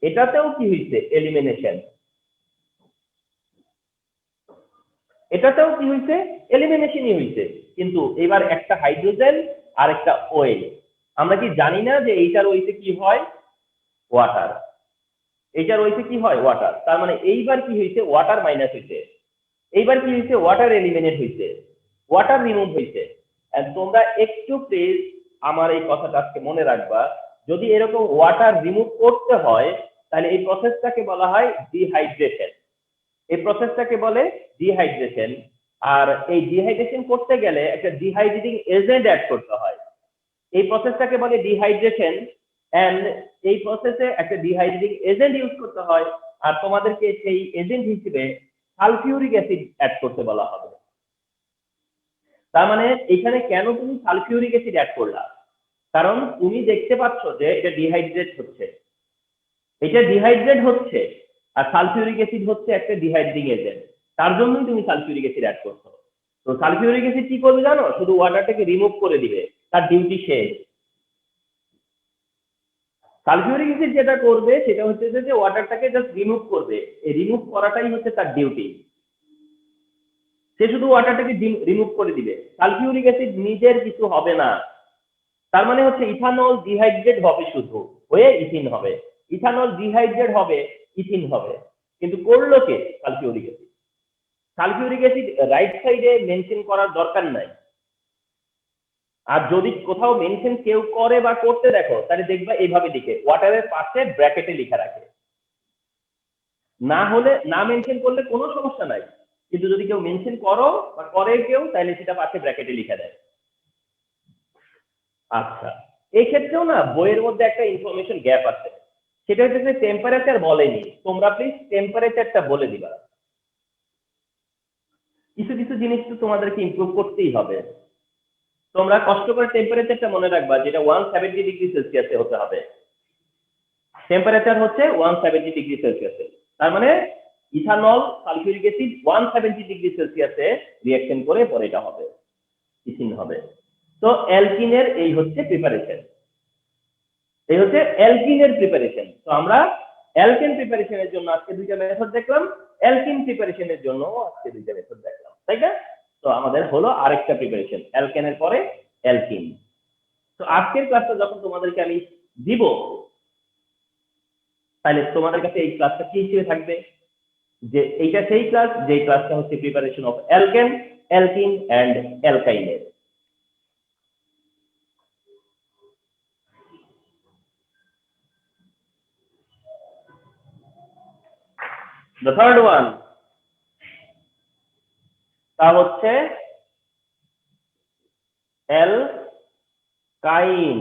এটাতেও কি হইছে? এলিমিনেশন। এটাতেও কি হইছে? এলিমিনেশনই হইছে, কিন্তু এবার একটা হাইড্রোজেন আর একটা ওএইচ। আমরা কি জানি না যে এইটার ওইতে কি হয়? ওয়াটার। এইটার ওইতে কি হয়? ওয়াটার। তার মানে এইবার কি হইছে? ওয়াটার মাইনাস হইছে। এইবার কি হইছে? ওয়াটার এলিমিনেট হইছে, ওয়াটার রিমুভ হইছে। তোমরা একটু প্লিজ আমার এই কথাটা আজকে মনে রাখবা, যদি এরকম ওয়াটার রিমুভ করতে হয় তাহলে এই প্রসেসটাকে বলা হয় ডিহাইড্রেশন। এই প্রসেসটাকে বলে ডিহাইড্রেশন। আর এই ডিহাইড্রেশন করতে গেলে একটা ডিহাইড্রেটিং এজেন্ট অ্যাড করতে হয়, এই প্রসেসটাকে বলে ডিহাইড্রেশন। এন্ড এই প্রসেসে একটা ডিহাইড্রেটিং এজেন্ট ইউজ করতে হয়, আর তোমাদেরকে সেই এজেন্ট হিসেবে সালফিউরিক অ্যাসিড অ্যাড করতে বলা হবে। তার মানে এখানে কেন তুমি সালফিউরিক অ্যাসিড অ্যাড করলা? কারণ তুমি দেখতে পাচ্ছ যে এটা ডিহাইড্রেট হচ্ছে, এটা ডিহাইড্রেট হচ্ছে, আর সালফিউরিক অ্যাসিড হচ্ছে একটা ডিহাইড্রেটিং এজেন্ট, তার জন্যই তুমি সালফিউরিক অ্যাসিড অ্যাড করছো। তো সালফিউরিক অ্যাসিড কি করবে জানো? শুধু ওয়াটারটাকে রিমুভ করে দিবে, তার ডিউটি শেষ। সালফিউরিক অ্যাসিড যেটা করবে সেটা হচ্ছে যে ওয়াটারটাকে জাস্ট রিমুভ করবে, এই রিমুভ করাটাই হচ্ছে তার ডিউটি। সে শুধু ওয়াটারটাকে রিমুভ করে দিবে, সালফিউরিক অ্যাসিড নিজের কিছু হবে না। তার মানে হচ্ছে ইথানল ডিহাইড্রেট হবে, শুধু হয়ে ইথিন হবে, ইথানল ডিহাইড্রেট হবে, ইথিন হবে। কিন্তু করলো কে? Sulphuric acid. Sulphuric acid right সাইডে মেনশন করার দরকার নাই। আর যদি কোথাও মেনশন কেউ করে বা করতে দেখো, তাহলে দেখবা এইভাবে লিখে, ওয়াটারের পাশে ব্র্যাকেটে লিখা রাখে। না হলে না মেনশন করলে কোনো সমস্যা নাই, কিন্তু যদি কেউ মেনশন করো বা করে কেউ, তাহলে সেটা পাশে ব্র্যাকেটে লিখে দেয়। আচ্ছা, এই ক্ষেত্রেও না বইয়ের মধ্যে একটা ইনফরমেশন গ্যাপ আছে, সেটা হচ্ছে যে টেম্পারেচার বলেনি। তোমরা প্লিজ টেম্পারেচারটা বলে দিবা। কিছু কিছু জিনিস তো তোমাদেরকে ইমপ্রুভ করতেই হবে। তোমরা কষ্ট করে টেম্পারেচারটা মনে রাখবা, যেটা 170 ডিগ্রি সেলসিয়াসে হতে হবে। টেম্পারেচার হচ্ছে 170 ডিগ্রি সেলসিয়াসে। তার মানে ইথানল সালফিউরিক অ্যাসিড 170 ডিগ্রি সেলসিয়াসে রিঅ্যাকশন করে পরে এটা হবে, ইথিন হবে। তো অ্যালকিনের এই হচ্ছে প্রিপারেশন, এই হচ্ছে অ্যালকিনের প্রিপারেশন। তো আমরা অ্যালকেন প্রিপারেশনের জন্য আজকে দুইটা মেথড দেখলাম, অ্যালকিন প্রিপারেশনের জন্য আজকে দুইটা মেথড দেখলাম, তাই না? তো আমাদের হলো আরেকটা প্রিপারেশন, অ্যালকেনের পরে অ্যালকিন। তো আজকের ক্লাসটা যখন তোমাদেরকে আমি দিব, তাহলে তোমাদের কাছে এই ক্লাসটা কি হিসেবে থাকবে? যে এইটা সেই ক্লাস, যে ক্লাসটা হচ্ছে preparation of alkane, alkene and অ্যালকাইনের। The third one, তা হচ্ছে অ্যালকাইন।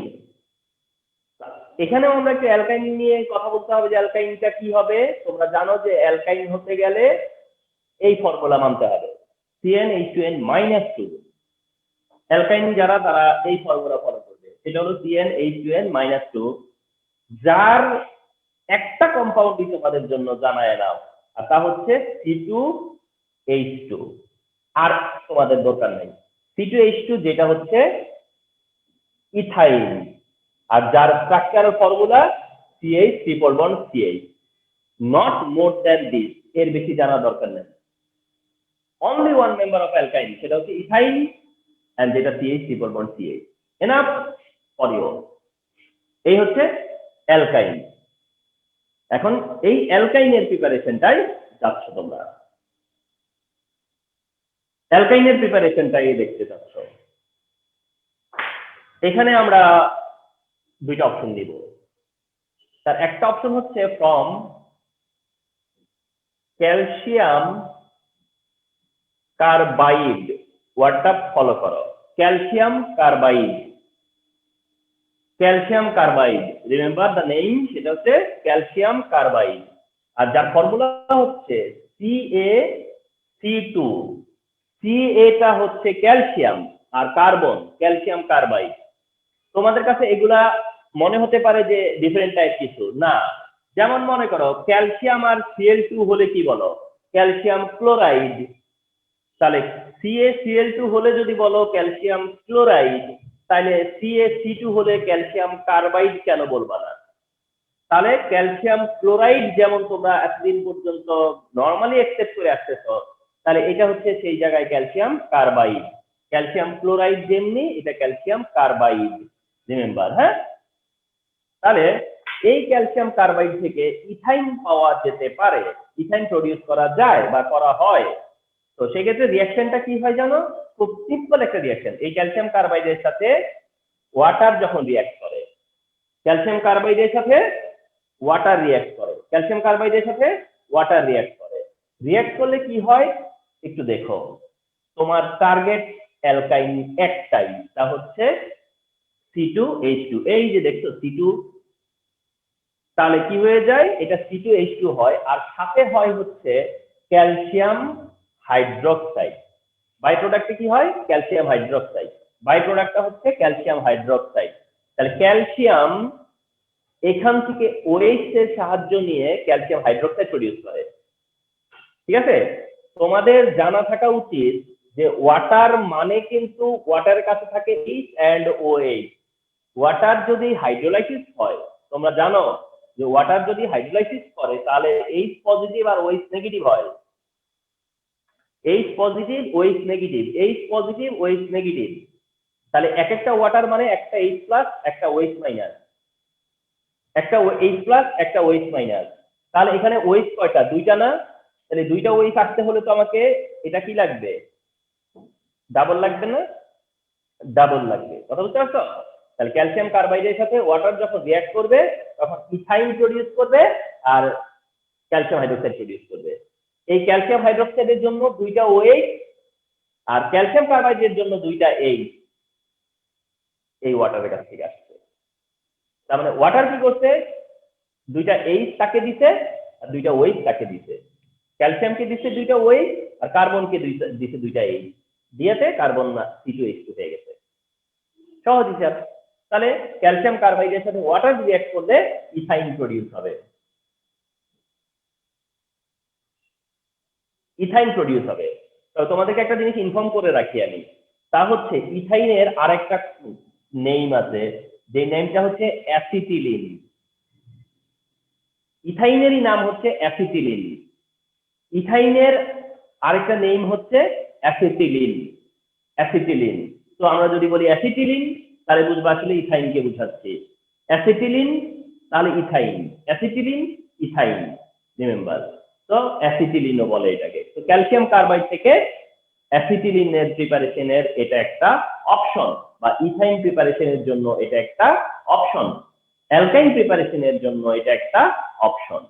এখানেও আমরা একটু অ্যালকাইন নিয়ে কথা বলতে হবে, যে অ্যালকাইনটা কি হবে। তোমরা জানো যে অ্যালকাইন হতে গেলে এই ফর্মুলা মানতে হবে, CnH2n-2। অ্যালকাইন যারা, তারা এই ফর্মুলা ফলো করবে, সেটা হলো CnH2n-2, যার একটা কম্পাউন্ডই তোমাদের জন্য জানায় নাও, আর তা হচ্ছে C2H2। আর তোমাদের দরকার নেই। C2H2 যেটা হচ্ছে ইথাইন, আর যার structural formula CH triple bond CH। Not more than this, এর বেশি জানা দরকার নেই। Only one member of alkyne, সেটা হচ্ছে ইথাইন, এন্ড যেটা CH triple bond CH। Enough for you. এই হচ্ছে অ্যালকাইন। এখন এই অ্যালকাইনের প্রিপারেশনটাই যাচ্ছ তোমরা, অ্যালকাইনের প্রিপারেশনটাই দেখতে চাচ্ছ। এখানে আমরা দুইটা অপশন দিব। তার একটা অপশন হচ্ছে ফ্রম ক্যালসিয়াম কার্বাইড। ওয়ার্ডটা ফলো করো, calcium carbide. Calcium carbide, remember the name, সেটা হচ্ছে ক্যালসিয়াম কার্বাইড। আর যার ফর্মুলা হচ্ছে CaC2। Ca হচ্ছে ক্যালসিয়াম আর কার্বন ক্যালসিয়াম কার্বাইড। তোমাদের কাছে এগুলা মনে হতে পারে যে ডিফারেন্ট টাইপ কিছু না, যেমন মনে করো ক্যালসিয়াম আর Cl2 হলে কি বলো, ক্যালসিয়াম ক্লোরাইড। তাহলে CaCl2 হলে যদি বলো ক্যালসিয়াম ক্লোরাইড, তাহলে CaC2 হলে ক্যালসিয়াম কার্বাইড কেন বলবা না? তাহলে ক্যালসিয়াম ক্লোরাইড যেমন তোমরা এতদিন পর্যন্ত নর্মালি অ্যাকসেপ্ট করে আসতেছো, তাহলে এটা হচ্ছে সেই জায়গায় ক্যালসিয়াম কার্বাইড। ক্যালসিয়াম ক্লোরাইড যেমনি, এটা ক্যালসিয়াম কার্বাইড, রিমেম্বার। হ্যাঁ, তাহলে এই ক্যালসিয়াম কার্বাইড থেকে ইথাইন পাওয়া যেতে পারে, ইথাইন প্রডিউস করা যায় বা করা হয়। তো সেক্ষেত্রে রিয়াকশনটা কি হয় জানো? খুব সিম্পল একটা রিয়াকশন। এই ক্যালসিয়াম কার্বাইডের সাথে ওয়াটার যখন রিয়াক্ট করে, ক্যালসিয়াম কার্বাইডের সাথে ওয়াটার রিয়াক্ট করে, ক্যালসিয়াম কার্বাইডের সাথে ওয়াটার রিয়াক্ট করে, রিয়াক্ট করলে কি হয় একটু দেখো। তোমার টার্গেট অ্যালকাইন একটাই, তা হচ্ছে C2H2। এই যে দেখছো C2, তাহলে কি হয়ে যায়, এটা C2H2 হয়, আর সাথে হয় হচ্ছে ক্যালসিয়াম হাইড্রোক্সাইড। বাই প্রোডাক্টে কি হয়, ক্যালসিয়াম হাইড্রোক্সাইড। বাই প্রোডাক্টটা হচ্ছে ক্যালসিয়াম হাইড্রোক্সাইড। তাহলে ক্যালসিয়াম এখান থেকে OH এর সাহায্য নিয়ে ক্যালসিয়াম হাইড্রোক্সাইড প্রডিউস করে। ঠিক আছে, তোমাদের জানা থাকা উচিত যে ওয়াটার মানে কিন্তু ওয়াটারের কাছে থাকে H and OH। ওয়াটার যদি হাইড্রোলাইসিস হয়, তোমরা জানো যে ওয়াটার যদি হাইড্রোলাইসিস করে তাহলে H পজিটিভ আর OH নেগেটিভ হয়। H positive OH negative, H positive OH negative. তাহলে এক একটা ওয়াটার মানে একটা H প্লাস একটা OH মাইনাস, একটা H প্লাস একটা OH মাইনাস। তাহলে এখানে OH কয়টা, দুইটা না? তাহলে দুইটা OH কাটতে হলে তো আমাকে এটা কি লাগবে, ডাবল লাগবে না? ডাবল লাগবে, কথা বুঝতে পারছো? তাহলে ক্যালসিয়াম কার্বাইডের সাথে ওয়াটার যখন রিঅ্যাক্ট করবে তখন ইথাইন প্রডিউস করবে আর ক্যালসিয়াম হাইড্রোক্সাইড প্রডিউস করবে। এই ক্যালসিয়াম হাইড্রোক্সাইডের জন্য দুইটা OH আর ক্যালসিয়াম কার্বাইডের জন্য দুইটা H এই ওয়াটারের কাছ থেকে আসছে। তার মানে ওয়াটার কি করছে, দুইটা H তাকে দিছে আর দুইটা OH তাকে দিছে। ক্যালসিয়ামকে দিচ্ছে দুইটা OH আর কার্বনকে দিছে দুইটা H, দিয়েতে কার্বন না C2H2 হয়ে গেছে। সহজ হিসাব। তাহলে ক্যালসিয়াম কার্বাইডের সাথে ওয়াটার রিঅ্যাক্ট করলে ইথাইন প্রডিউস হবে, ইথাইন প্রডিউস হবে। তো তোমাদেরকে একটা জিনিস ইনফর্ম করে রাখি আমি, তা হচ্ছে ইথাইনের আরেকটা নেম আছে, যে নেমটা হচ্ছে অ্যাসিটিলিন। ইথাইনেরই নাম হচ্ছে অ্যাসিটিলিন। ইথাইনের আরেকটা নেম হচ্ছে অ্যাসিটিলিন, অ্যাসিটিলিন। তো আমরা যদি বলি অ্যাসিটিলিন তাহলে বুঝবো আসলে ইথাইনকে বুঝাচ্ছে। অ্যাসিটিলিন তাহলে ইথাইন, অ্যাসিটিলিন ইথাইন, রিমেম্বার। তো অ্যাসিটিলিনও বলে এটাকে। তো ক্যালসিয়াম কার্বাইড থেকে অ্যাসিটিলিনের প্রিপারেশনের এটা একটা অপশন, বা ইথাইন প্রিপারেশনের জন্য এটা একটা অপশন, অ্যালকাইন প্রিপারেশনের জন্য এটা একটা অপশন।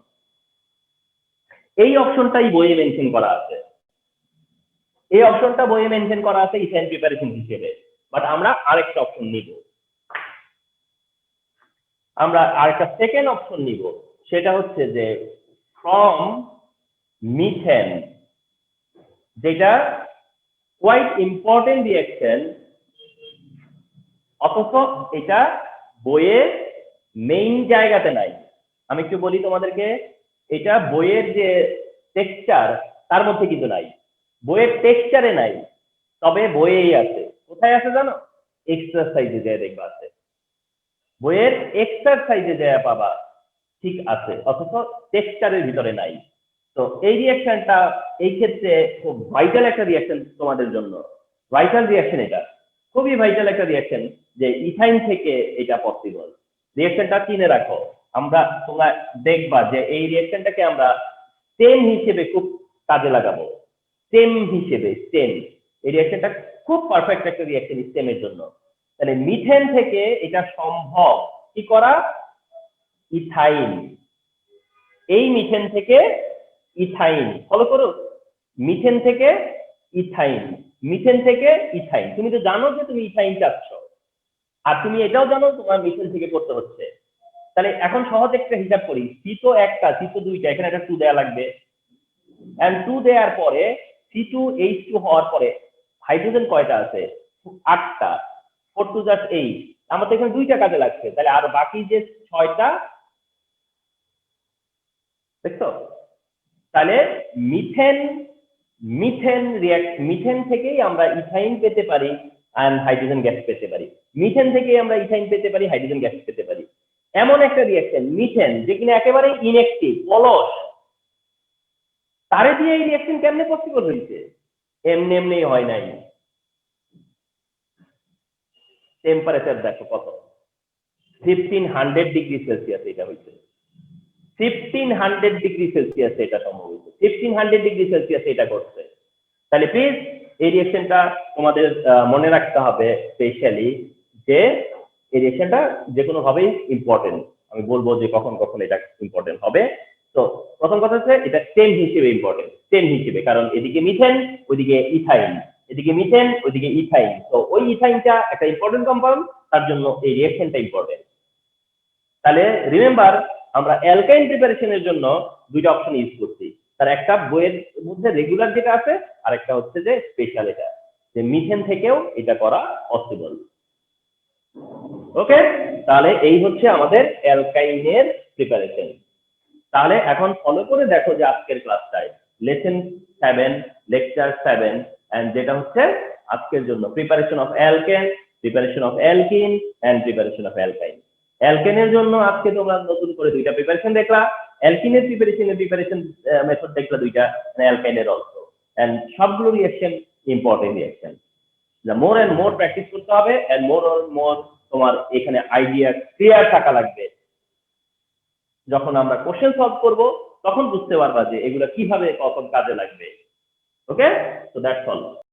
এই অপশনটাই বইয়ে মেনশন করা আছে, এই অপশনটা বইয়ে মেনশন করা আছে ইথাইন প্রিপারেশন হিসেবে। বাট আমরা আরেকটা অপশন নিব, আমরা আরেকটা সেকেন্ড অপশন নিব, সেটা হচ্ছে যে ফ্রম মিথেন, যেটা কোয়াইট ইম্পর্টেন্ট রিঅ্যাকশন, অথচ এটা বইয়ের মেইন জায়গাতে নাই। আমি একটু বলি তোমাদেরকে, এটা বইয়ের যে টেক্সচার তার মধ্যে কিন্তু নাই, বইয়ের টেক্সচারে নাই, তবে বইয়েই আছে। কোথায় আছে জানো? এক্সারসাইজে যায় দেখবা আছে, বইয়ের এক্সারসাইজে যায় পাবা, ঠিক আছে, অথচ টেক্সচারের ভিতরে নাই। তো এই রিঅ্যাকশনটা এই ক্ষেত্রে খুব ভাইটাল একটা রিঅ্যাকশন তোমাদের জন্য, ভাইটাল রিঅ্যাকশন, এটা খুবই ভাইটাল একটা রিঅ্যাকশন যে ইথাইন থেকে এটা পসিবল। রিঅ্যাকশনটা চিনে রাখো, আমরা তোমরা দেখবা যে এই রিঅ্যাকশনটাকে আমরা স্টেম হিসেবে খুব কাজে লাগাবো, স্টেম হিসেবে, স্টেম। এই রিঅ্যাকশনটা খুব পারফেক্ট একটা রিঅ্যাকশন স্টেমের জন্য। তাহলে মিথেন থেকে এটা সম্ভব কি করা, ইথাইন, এই মিথেন থেকে ইথাইন, ফলো করো, মিথেন থেকে ইথাইন, মিথেন থেকে ইথাইন। তুমি তো জানো যে তুমি ইথাইন চাচ্ছ, আর তুমি এটাও জানো তোমার মিথেন থেকে করতে হচ্ছে। তাহলে এখন সহজ একটা হিসাব করি, সি তো একটা, সি তো দুইটা, এখানে একটা 2 দেয়া লাগবে, এন্ড 2 দেওয়ার পরে C2H2 হওয়ার পরে হাইড্রোজেন কয়টা আছে? 8টা। 4 2 জাস্ট 8, আমার তো এখানে দুইটা কাজে লাগছে, তাহলে আর বাকি যে 6টা, দেখছো? তাহলে মিথেন মিথেন থেকেই আমরা ইথাইন পেতে পারি আর হাইড্রোজেন গ্যাস পেতে পারি। মিথেন থেকেই আমরা ইথাইন পেতে পারি, হাইড্রোজেন গ্যাস পেতে পারি। এমন একটা রিঅ্যাকশন মিথেন যে কিনা একেবারে ইনঅ্যাক্টিভ, অলস, তারে দিয়ে এই রিঅ্যাকশন কেমনে পসিবল হয়েছে? এমনি এমনি হয় নাই। টেম্পারেচার দেখো কত, 1500 ডিগ্রি সেলসিয়াস এটা হয়েছে। 1500 ডিগ্রি সেলসিয়াস এটা সম্ভব হয়েছে, 1500 ডিগ্রি সেলসিয়াস এটা করছে। তাহলে প্লিজ এই রিঅ্যাকশনটা তোমাদের মনে রাখতে হবে স্পেশালি, যে এই রিঅ্যাকশনটা যে কোনো ভাবেই ইম্পর্টেন্ট। আমি বলবো যে কখন কখন এটা ইম্পর্টেন্ট হবে। তো প্রথম কথা হচ্ছে এটা চেন হিসেবে ইম্পর্টেন্ট, চেন হিসেবে, কারণ এদিকে মিথেন ওইদিকে ইথাইন, এদিকে মিথেন ওইদিকে ইথাইন, তো ওই ইথাইনটা একটা ইম্পর্টেন্ট কম্পাউন্ড, তার জন্য এই রিঅ্যাকশনটা ইম্পর্টেন্ট। তাহলে রিমেম্বার, আমরা অ্যালকাইন প্রিপারেশনের জন্য দুইটা অপশন ইউজ করছি। তার একটা বইয়ের মধ্যে রেগুলার যেটা আছে, আর একটা হচ্ছে যে স্পেশাল, এটা যে মিথেন থেকেও এটা করা পসিবল। ওকে, তাহলে এই হচ্ছে আমাদের অ্যালকাইনের প্রিপারেশন। তাহলে এখন ফলো করে দেখো যে আজকের ক্লাসটায় লেসন 7, লেকচার 7, এন্ড যেটা হচ্ছে আজকের জন্য preparation of alkane, preparation of alkene and preparation of alkyne. অ্যালকেনের জন্য আজকে তোমরা নতুন করে দুইটা প্রিপারেশন দেখলা, অ্যালকিনের প্রিপারেশন মেথড দেখলা দুইটা, অ্যালকাইনের অলসো, এন্ড সবগুলো reaction important reaction. More and more practice করতে হবে, এন্ড মোর এন্ড মোর তোমার এখানে আইডিয়া ক্লিয়ার থাকা লাগবে। যখন আমরা কোশ্চেন সলভ করব তখন বুঝতে পারবা যে এগুলো কিভাবে কখন কাজে লাগবে। ওকে, সো দ্যাটস অল।